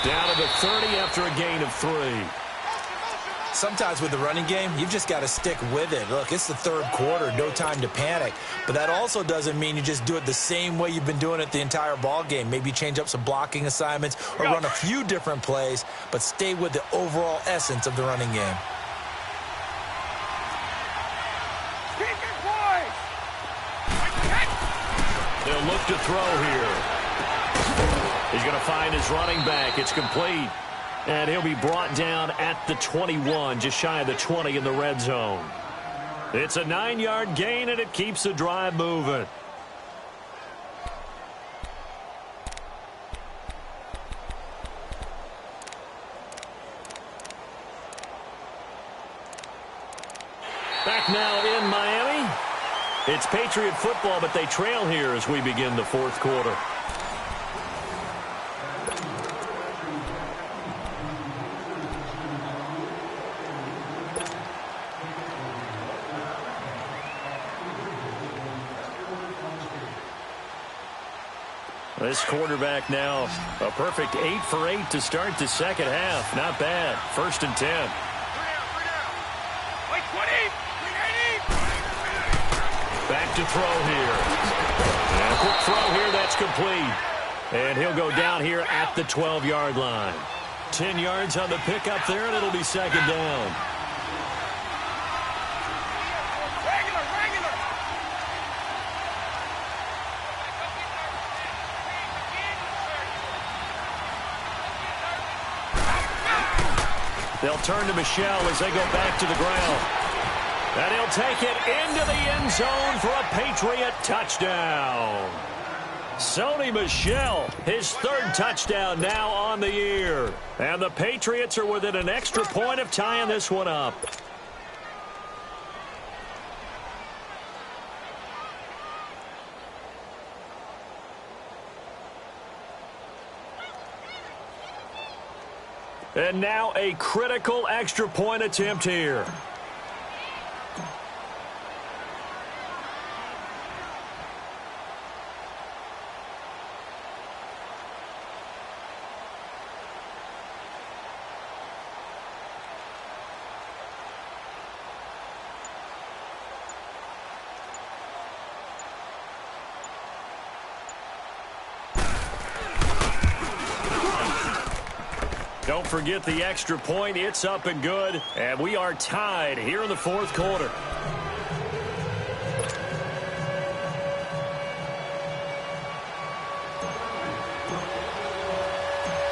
Down to the 30 after a gain of 3. Sometimes with the running game, you've just got to stick with it. Look, it's the 3rd quarter, no time to panic. But that also doesn't mean you just do it the same way you've been doing it the entire ball game. Maybe change up some blocking assignments or run a few different plays, but stay with the overall essence of the running game. They'll look to throw here. He's going to find his running back. It's complete. And he'll be brought down at the 21, just shy of the 20 in the red zone. It's a 9-yard gain, and it keeps the drive moving. Back now in Miami. It's Patriot football, but they trail here as we begin the 4th quarter. This quarterback now, a perfect 8 for 8 to start the 2nd half. Not bad. 1st and 10. Back to throw here. And a quick throw here, that's complete. And he'll go down here at the 12-yard line. 10 yards on the pickup there, and it'll be 2nd down. They'll turn to Michelle as they go back to the ground. And he'll take it into the end zone for a Patriot touchdown. Sony Michel, his 3rd touchdown now on the year. And the Patriots are within an extra point of tying this one up. And now a critical extra point attempt here. Don't forget the extra point. It's up and good. And we are tied here in the 4th quarter.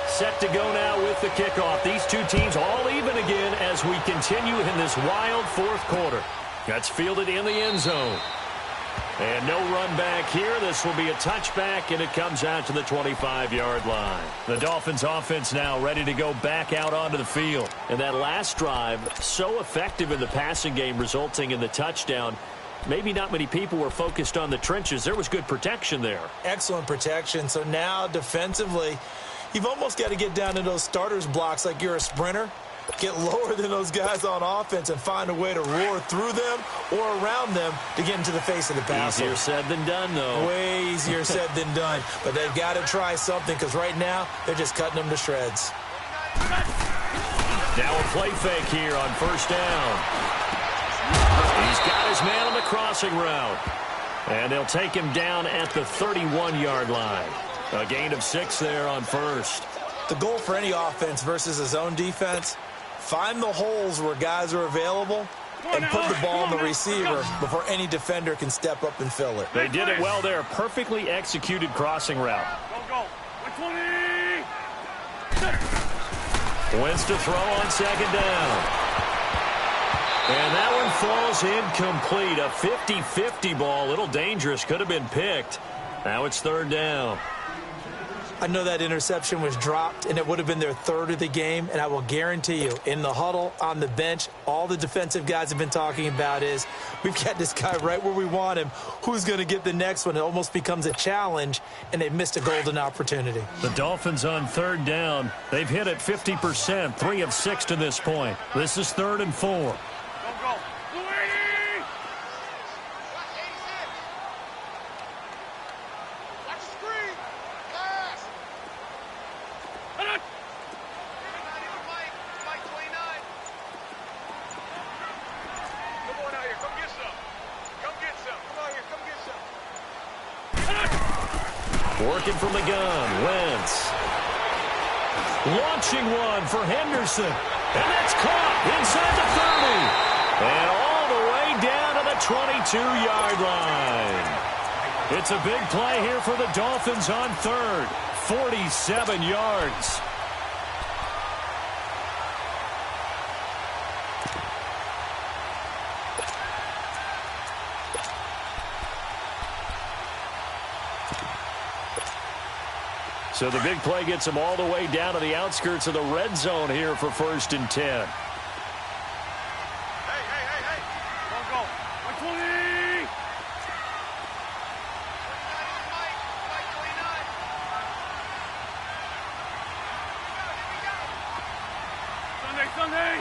Set to go now with the kickoff. These two teams all even again as we continue in this wild 4th quarter. That's fielded in the end zone. And no run back here. This will be a touchback, and it comes out to the 25-yard line. The Dolphins offense now ready to go back out onto the field. And that last drive, so effective in the passing game, resulting in the touchdown. Maybe not many people were focused on the trenches. There was good protection there. Excellent protection. So now defensively, you've almost got to get down to those starters blocks like you're a sprinter. Get lower than those guys on offense and find a way to roar through them or around them to get into the face of the passer. Easier said than done, though. Way easier said than done. But they've got to try something because right now they're just cutting them to shreds. Now a play fake here on first down. He's got his man on the crossing route. And they'll take him down at the 31-yard line. A gain of 6 there on first. The goal for any offense versus a zone defense, find the holes where guys are available and put the ball on the receiver before any defender can step up and fill it. They did it well there. Perfectly executed crossing route. Go. 120. Wins to throw on second down. And that one falls incomplete. A 50-50 ball. A little dangerous. Could have been picked. Now it's third down. I know that interception was dropped, and it would have been their third of the game, and I will guarantee you, in the huddle, on the bench, all the defensive guys have been talking about is, we've got this guy right where we want him. Who's going to get the next one? It almost becomes a challenge, and they've missed a golden opportunity. The Dolphins on third down. They've hit it 50%, 3 of 6 to this point. This is 3rd and 4. Go. 280. Working from the gun, Wentz. Launching one for Henderson. And that's caught inside the 30. And all the way down to the 22-yard line. It's a big play here for the Dolphins on third. 47 yards. So the big play gets them all the way down to the outskirts of the red zone here for 1st and 10. Hey. Go. 120. Sunday.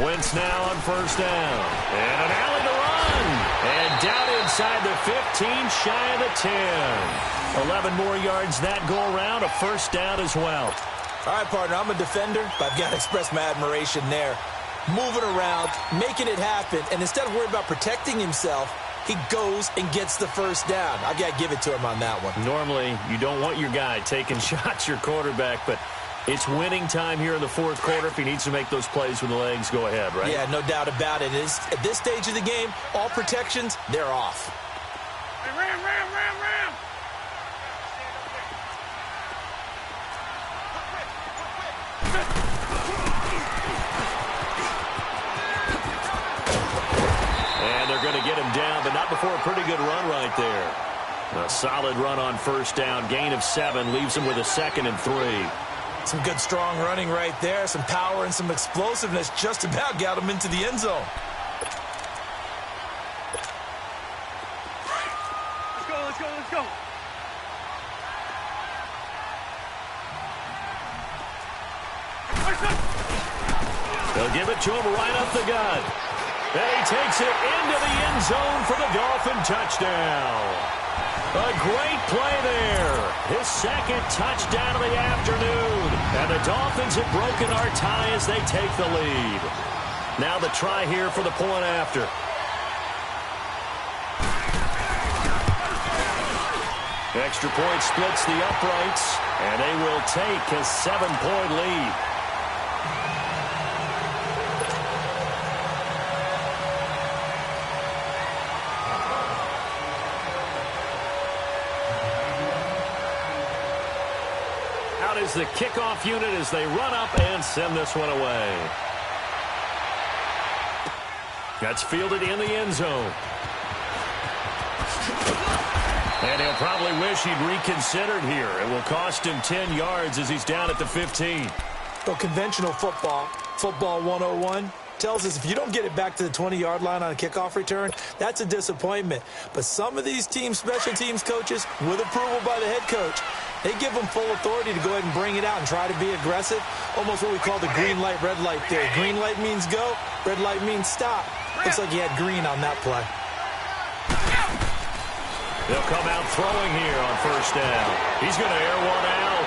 Wentz now on first down. And an alley to run. And down inside the 15, shy of the 10. 11 more yards that go around, a first down as well. All right, partner, I'm a defender, but I've got to express my admiration there. Moving around, making it happen, and instead of worrying about protecting himself, he goes and gets the first down. I've got to give it to him on that one. Normally, you don't want your guy taking shots, your quarterback, but it's winning time here in the 4th quarter. If he needs to make those plays with the legs, go ahead, right? Yeah, no doubt about it. At this stage of the game, all protections, they're off. Hey, ram. And they're going to get him down, but not before a pretty good run right there. A solid run on first down. Gain of 7 leaves him with a 2nd and 3. Some good, strong running right there. Some power and some explosiveness just about got him into the end zone. Let's go. They'll give it to him right up the gut. And he takes it into the end zone for the Dolphin touchdown. A great play there. His 2nd touchdown of the afternoon. And the Dolphins have broken our tie as they take the lead. Now the try here for the point after. Extra point splits the uprights, and they will take a 7-point lead. is the kickoff unit as they run up and send this one away. That's fielded in the end zone. And he'll probably wish he'd reconsidered here. It will cost him 10 yards as he's down at the 15. Well, conventional football 101, tells us if you don't get it back to the 20-yard line on a kickoff return, that's a disappointment. But some of these teams, special teams coaches, with approval by the head coach, they give them full authority to go ahead and bring it out and try to be aggressive, almost what we call the green light, red light theory. Green light means go, red light means stop. Looks like he had green on that play. They'll come out throwing here on first down. He's going to air one out.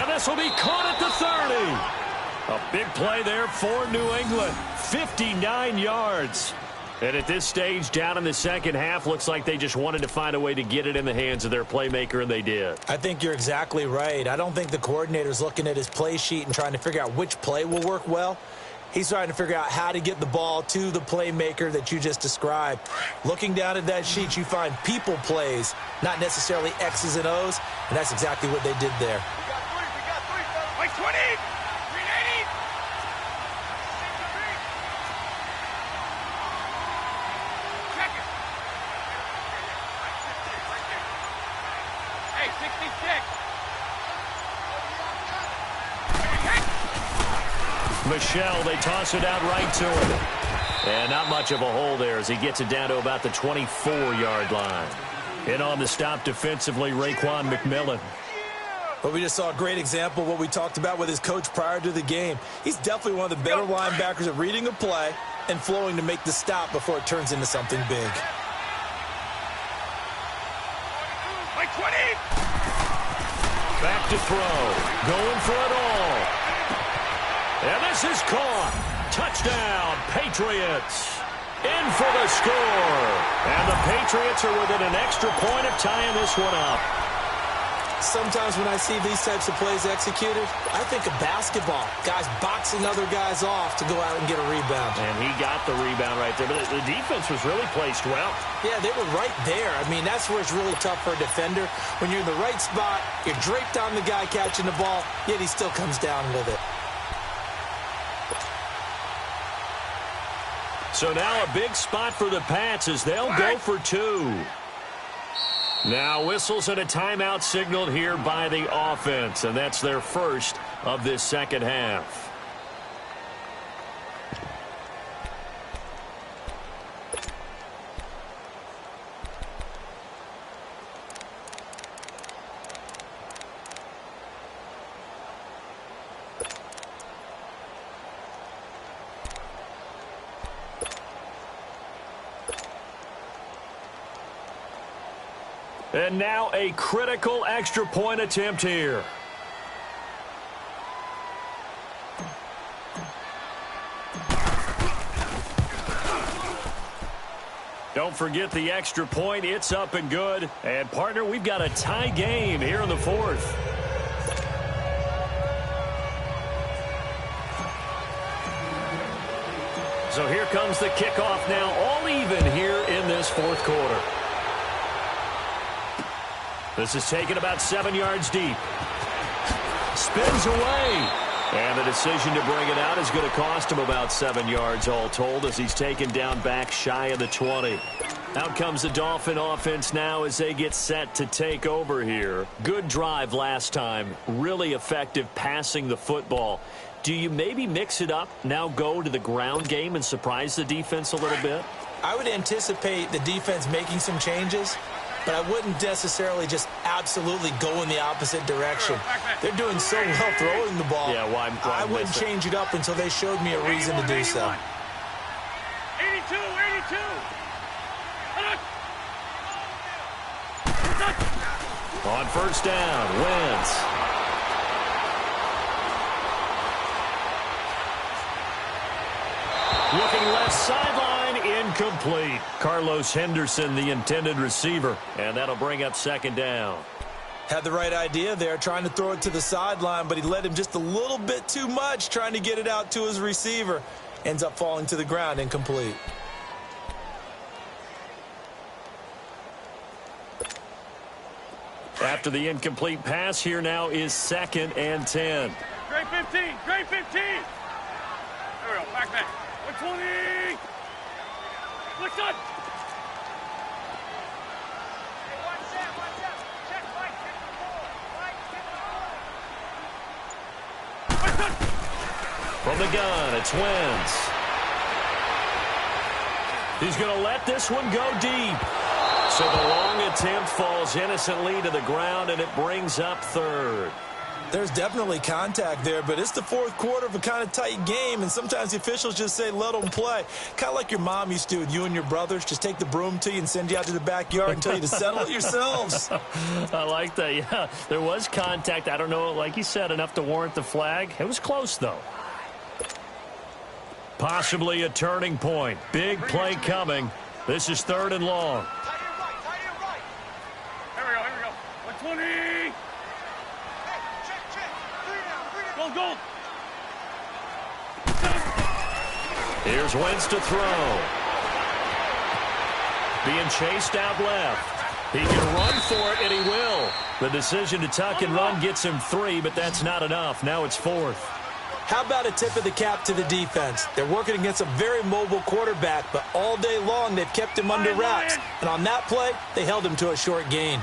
And this will be caught at the 30. A big play there for New England. 59 yards. And at this stage, down in the second half, looks like they just wanted to find a way to get it in the hands of their playmaker, and they did. I think you're exactly right. I don't think the coordinator's looking at his play sheet and trying to figure out which play will work well. He's trying to figure out how to get the ball to the playmaker that you just described. Looking down at that sheet, you find people plays, not necessarily X's and O's, and that's exactly what they did there. We got three, fellas. Like 20. 380. Check it. Hey, 66. Michelle, they toss it out right to him. And not much of a hole there as he gets it down to about the 24-yard line. In on the stop defensively, Raekwon McMillan. But we just saw a great example of what we talked about with his coach prior to the game. He's definitely one of the better linebackers at reading a play and flowing to make the stop before it turns into something big. Like 20. Back to throw. Going for it all. And this is caught. Touchdown, Patriots. In for the score. And the Patriots are within an extra point of tying this one up. Sometimes when I see these types of plays executed, I think of basketball. Guys boxing other guys off to go out and get a rebound. And he got the rebound right there. But the defense was really placed well. Yeah, they were right there. I mean, that's where it's really tough for a defender. When you're in the right spot, you're draped on the guy catching the ball, yet he still comes down with it. So now a big spot for the Pats as they'll go for two. Now whistles and a timeout signaled here by the offense, and that's their first of this second half. And now a critical extra point attempt here. Don't forget the extra point. It's up and good. And, partner, we've got a tie game here in the fourth. So here comes the kickoff now, all even here in this fourth quarter. This is taken about 7 yards deep. Spins away. And the decision to bring it out is going to cost him about 7 yards all told as he's taken down back shy of the 20. Out comes the Dolphin offense now as they get set to take over here. Good drive last time. Really effective passing the football. Do you maybe mix it up, now go to the ground game and surprise the defense a little bit? I would anticipate the defense making some changes, but I wouldn't necessarily just absolutely go in the opposite direction. They're doing so well throwing the ball. Yeah, why I wouldn't change it up until they showed me a reason to do so. 82, 82. On first down, Wentz. Looking left sideline, incomplete. Carlos Henderson, the intended receiver. And that'll bring up second down. Had the right idea there, trying to throw it to the sideline, but he led him just a little bit too much, trying to get it out to his receiver. Ends up falling to the ground, incomplete. After the incomplete pass, here now is 2nd and 10. Great 15. Great 15. There we go. Back. 120. Flick on. Watch out. Check Mike. From the gun, it's Wentz. He's going to let this one go deep. So the long attempt falls innocently to the ground, and it brings up 3rd. There's definitely contact there, but it's the 4th quarter of a kind of tight game, and sometimes the officials just say, let them play. Kind of like your mom used to with you and your brothers. Just take the broom to you and send you out to the backyard and tell you to settle it yourselves. I like that, yeah. There was contact. I don't know, like you said, enough to warrant the flag. It was close, though. Possibly a turning point. Big play coming. This is 3rd and long. Tight and right. Here we go. 120. Check. Go. Here's Wentz to throw. Being chased out left. He can run for it, and he will. The decision to tuck and run gets him 3, but that's not enough. Now it's 4th. How about a tip of the cap to the defense? They're working against a very mobile quarterback, but all day long they've kept him under wraps. And on that play, they held him to a short gain.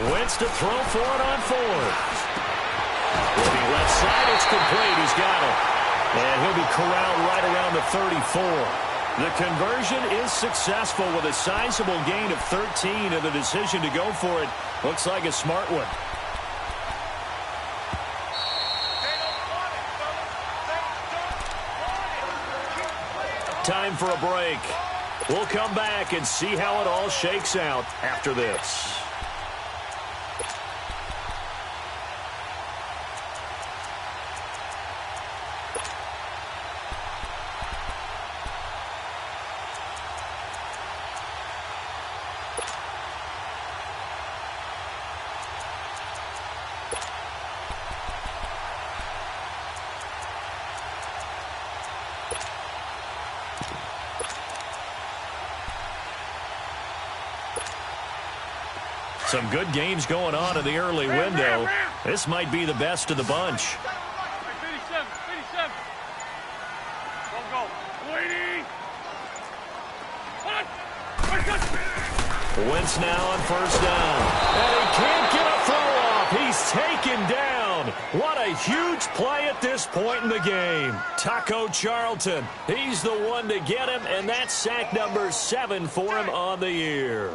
Wentz to throw for it on 4th. Looking left side, it's complete. He's got it. And he'll be corralled right around the 34. The conversion is successful with a sizable gain of 13, and the decision to go for it looks like a smart one. Time for a break. We'll come back and see how it all shakes out after this. Some good games going on in the early window. This might be the best of the bunch. 57. Go. Waiting. Wentz now on 1st down. And he can't get a throw off. He's taken down. What a huge play at this point in the game. Taco Charlton, he's the one to get him, and that's sack number 7 for him on the year.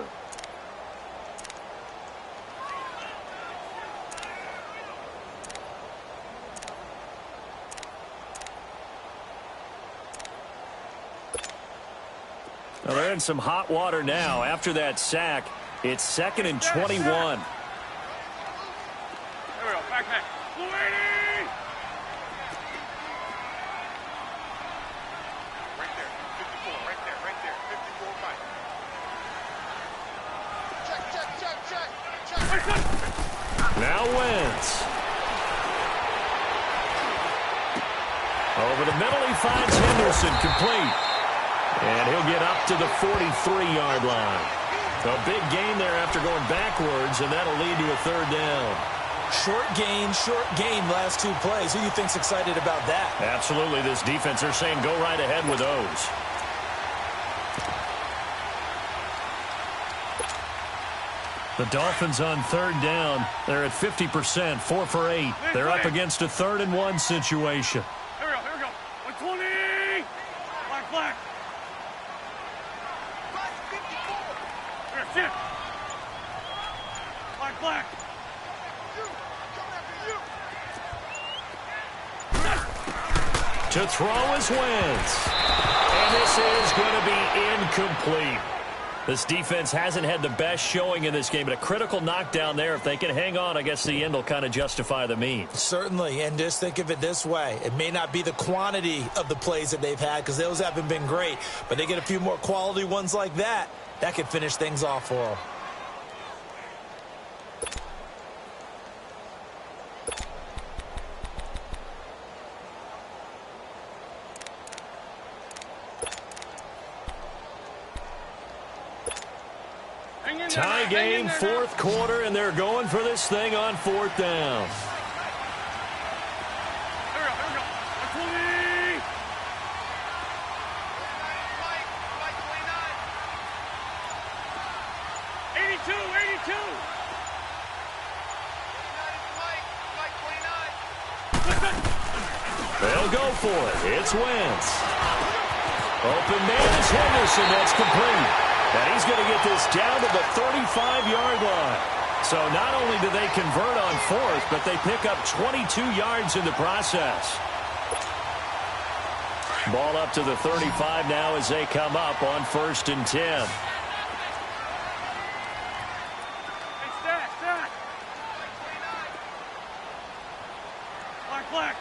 Well, they're in some hot water now. After that sack, it's 2nd and 21. There we go. Back. Waiting. Right there. 54. Right there. 54 right. Check. Now Wentz. Over the middle, he finds Henderson, complete. And he'll get up to the 43-yard line. A big gain there after going backwards, and that'll lead to a 3rd down. Short gain last 2 plays. Who do you think's excited about that? Absolutely. This defense, they're saying go right ahead with those. The Dolphins on 3rd down. They're at 50%, 4 for 8. They're up against a 3rd and 1 situation. Here we go. 120. Black. Sit. Black. To throw is Wentz. And this is going to be incomplete. This defense hasn't had the best showing in this game, but a critical knockdown there. If they can hang on, I guess the end will kind of justify the means. Certainly, and just think of it this way. It may not be the quantity of the plays that they've had because those haven't been great, but they get a few more quality ones like that. That could finish things off for them. Tie game, fourth quarter, and they're going for this thing on fourth down. Here we go. 120. 82. They'll go for it. It's Wentz. Open man is Henderson. That's complete. And he's going to get this down to the 35-yard line. So not only do they convert on fourth, but they pick up 22 yards in the process. Ball up to the 35 now as they come up on 1st and 10. Black.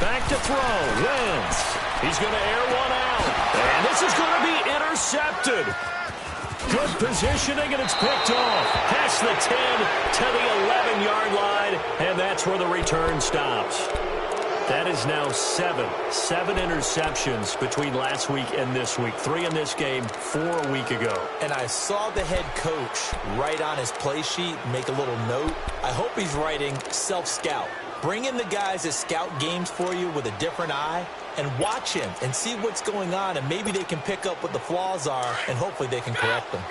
Back to throw. Wentz. He's going to air one out. And this is going to be intercepted. Good positioning, and it's picked off. Past the 10 to the 11-yard line, and that's where the return stops. That is now seven interceptions between last week and this week. 3 in this game, 4 a week ago. And I saw the head coach write on his play sheet, make a little note. I hope he's writing self-scout. Bring in the guys that scout games for you with a different eye and watch him and see what's going on, and maybe they can pick up what the flaws are, and hopefully they can correct them.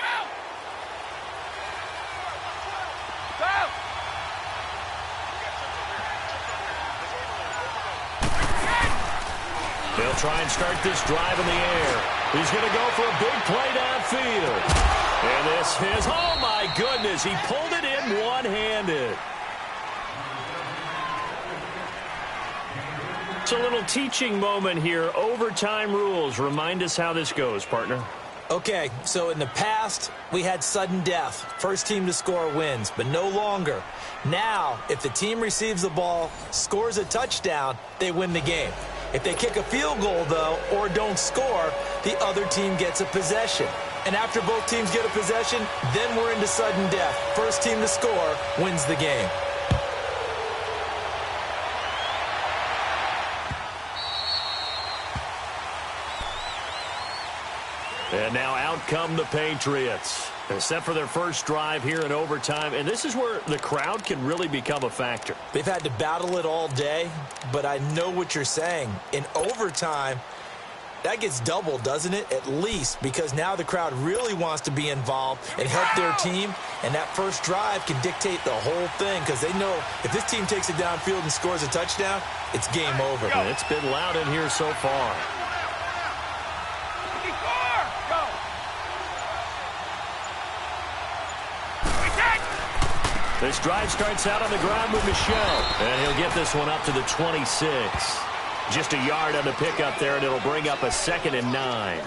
They'll try and start this drive in the air. He's going to go for a big play downfield. And this is, oh my goodness, he pulled it in one-handed. It's a little teaching moment here. Overtime rules. Remind us how this goes, partner. Okay, so in the past, we had sudden death. First team to score wins, but no longer. Now, if the team receives the ball, scores a touchdown, they win the game. If they kick a field goal, though, or don't score, the other team gets a possession. And after both teams get a possession, then we're into sudden death. First team to score wins the game. And now out come the Patriots. Set for their first drive here in overtime. And this is where the crowd can really become a factor. They've had to battle it all day, but I know what you're saying. In overtime, that gets doubled, doesn't it? At least, because now the crowd really wants to be involved and help their team. And that first drive can dictate the whole thing, because they know if this team takes it downfield and scores a touchdown, it's game over. And it's been loud in here so far. This drive starts out on the ground with Michel. And he'll get this one up to the 26. Just a yard on the pickup there, and it'll bring up a 2nd and 9.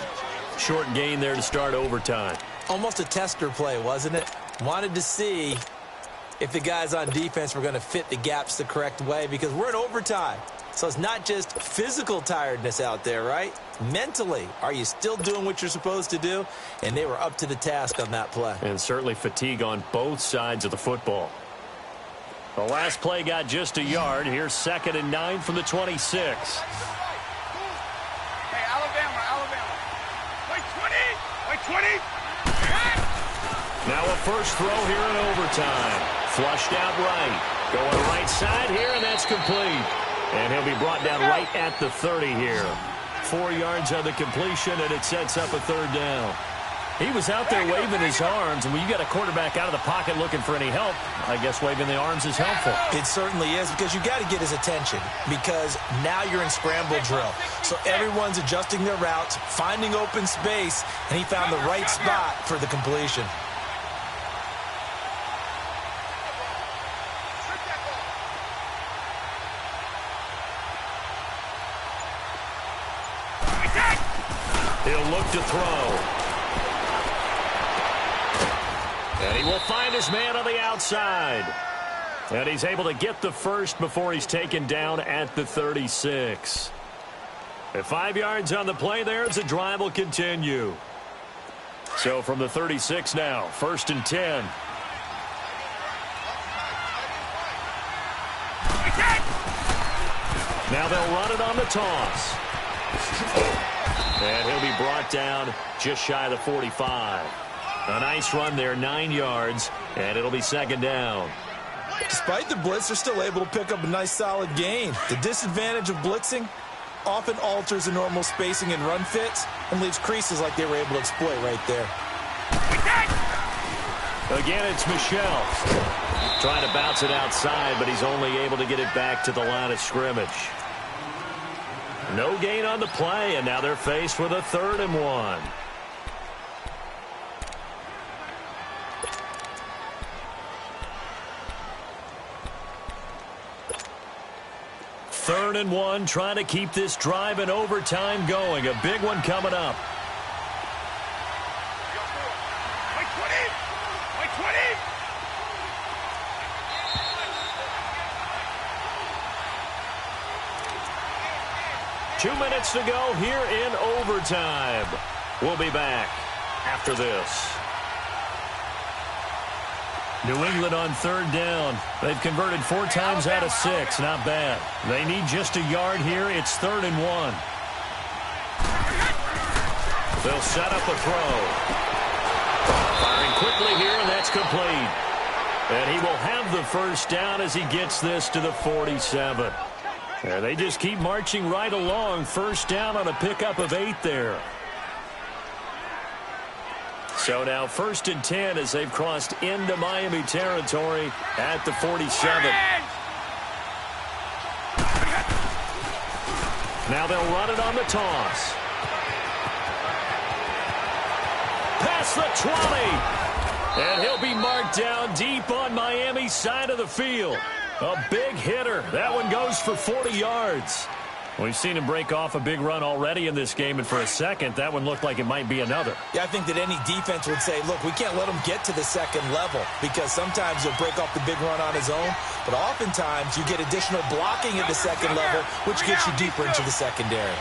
Short gain there to start overtime. Almost a tester play, wasn't it? Wanted to see if the guys on defense were going to fit the gaps the correct way, because we're in overtime. So it's not just physical tiredness out there, right? Mentally, are you still doing what you're supposed to do? And they were up to the task on that play. And certainly fatigue on both sides of the football. The last play got just a yard. Here's 2nd and 9 from the 26. Hey, Alabama. Wait, 20. Now a first throw here in overtime. Flushed out right. Going right side here, and that's complete. And he'll be brought down right at the 30 here. 4 yards on the completion, and it sets up a 3rd down. He was out there waving his arms, and when you got a quarterback out of the pocket looking for any help, I guess waving the arms is helpful. It certainly is, because you got to get his attention, because now you're in scramble drill. So everyone's adjusting their routes, finding open space, and he found the right spot for the completion. He'll look to throw. And he will find his man on the outside. And he's able to get the first before he's taken down at the 36. At 5 yards on the play there as the drive will continue. So from the 36 now, 1st and 10. Now they'll run it on the toss. And he'll be brought down just shy of the 45. A nice run there, 9 yards, and it'll be second down. Despite the blitz, they're still able to pick up a nice solid gain. The disadvantage of blitzing often alters the normal spacing and run fits and leaves creases like they were able to exploit right there. Again, it's Michel. Trying to bounce it outside, but he's only able to get it back to the line of scrimmage. No gain on the play, and now they're faced with a 3rd and 1. Third and 1, trying to keep this drive in overtime going. A big one coming up. Like 20! Like 20! 2 minutes to go here in overtime. We'll be back after this. New England on 3rd down. They've converted 4 times out of 6. Not bad. They need just a yard here. It's 3rd and 1. They'll set up a throw. Firing quickly here, and that's complete. And he will have the first down as he gets this to the 47. And they just keep marching right along. First down on a pickup of 8 there. So now 1st and 10 as they've crossed into Miami territory at the 47. Now they'll run it on the toss. Past the 20. And he'll be marked down deep on Miami's side of the field. A big hitter. That one goes for 40 yards. We've seen him break off a big run already in this game, and for a second, that one looked like it might be another. Yeah, I think that any defense would say, look, we can't let him get to the second level because sometimes he'll break off the big run on his own, but oftentimes you get additional blocking at the second level, which gets you deeper into the secondary.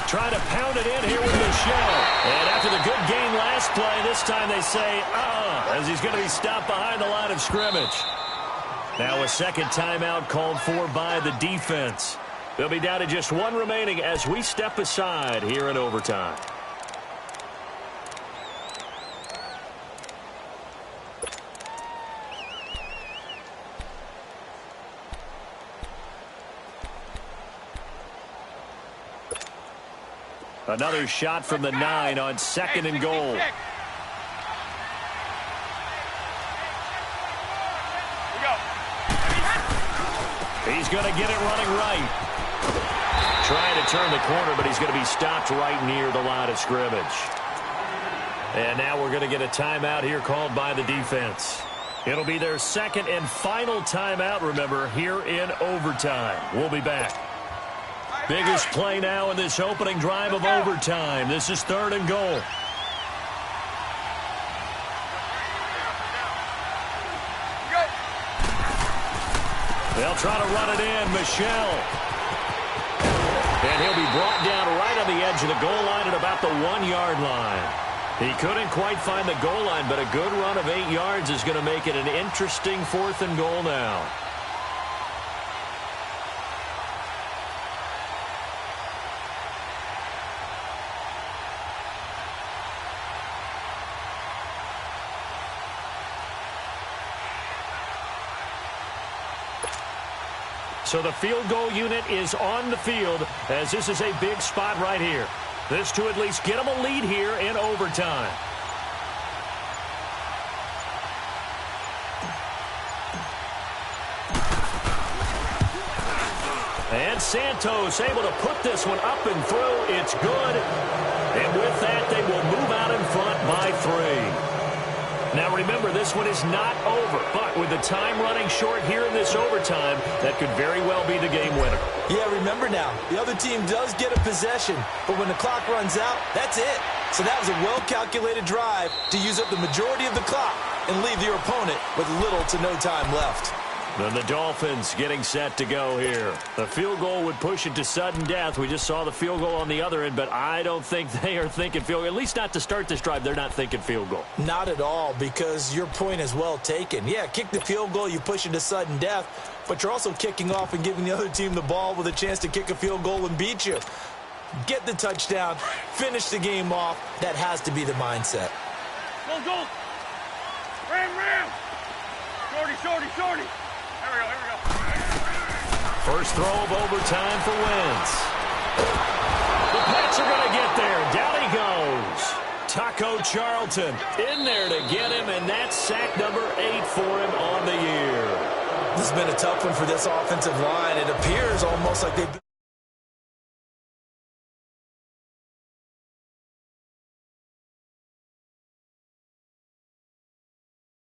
Trying to pound it in here with Michel. And after the good gain last play, this time they say, as he's going to be stopped behind the line of scrimmage. Now a second timeout called for by the defense. They'll be down to just 1 remaining as we step aside here in overtime. Another shot from the 9 on 2nd and goal. He's going to get it running right. Trying to turn the corner, but he's going to be stopped right near the line of scrimmage. And now we're going to get a timeout here called by the defense. It'll be their 2nd and final timeout, remember, here in overtime. We'll be back. Biggest play now in this opening drive of overtime. This is 3rd and goal. They'll try to run it in. Michel. And he'll be brought down right on the edge of the goal line at about the 1-yard line. He couldn't quite find the goal line, but a good run of 8 yards is going to make it an interesting 4th and goal now. So the field goal unit is on the field as this is a big spot right here. This to at least get them a lead here in overtime. And Santos able to put this one up and through. It's good. And with that, they will move out in front by 3. Now remember, this one is not over, but with the time running short here in this overtime, that could very well be the game winner. Yeah, remember now, the other team does get a possession, but when the clock runs out, that's it. So that was a well-calculated drive to use up the majority of the clock and leave your opponent with little to no time left. And the Dolphins getting set to go here. The field goal would push it to sudden death. We just saw the field goal on the other end, but I don't think they are thinking field goal. At least not to start this drive. They're not thinking field goal. Not at all, because your point is well taken. Yeah, kick the field goal, you push it to sudden death, but you're also kicking off and giving the other team the ball with a chance to kick a field goal and beat you. Get the touchdown, finish the game off. That has to be the mindset. Go. Ram. Shorty. Here we go. First throw of overtime for Wentz. The Pats are going to get there. Down he goes. Taco Charlton in there to get him, and that's sack number 8 for him on the year. This has been a tough one for this offensive line. It appears almost like they've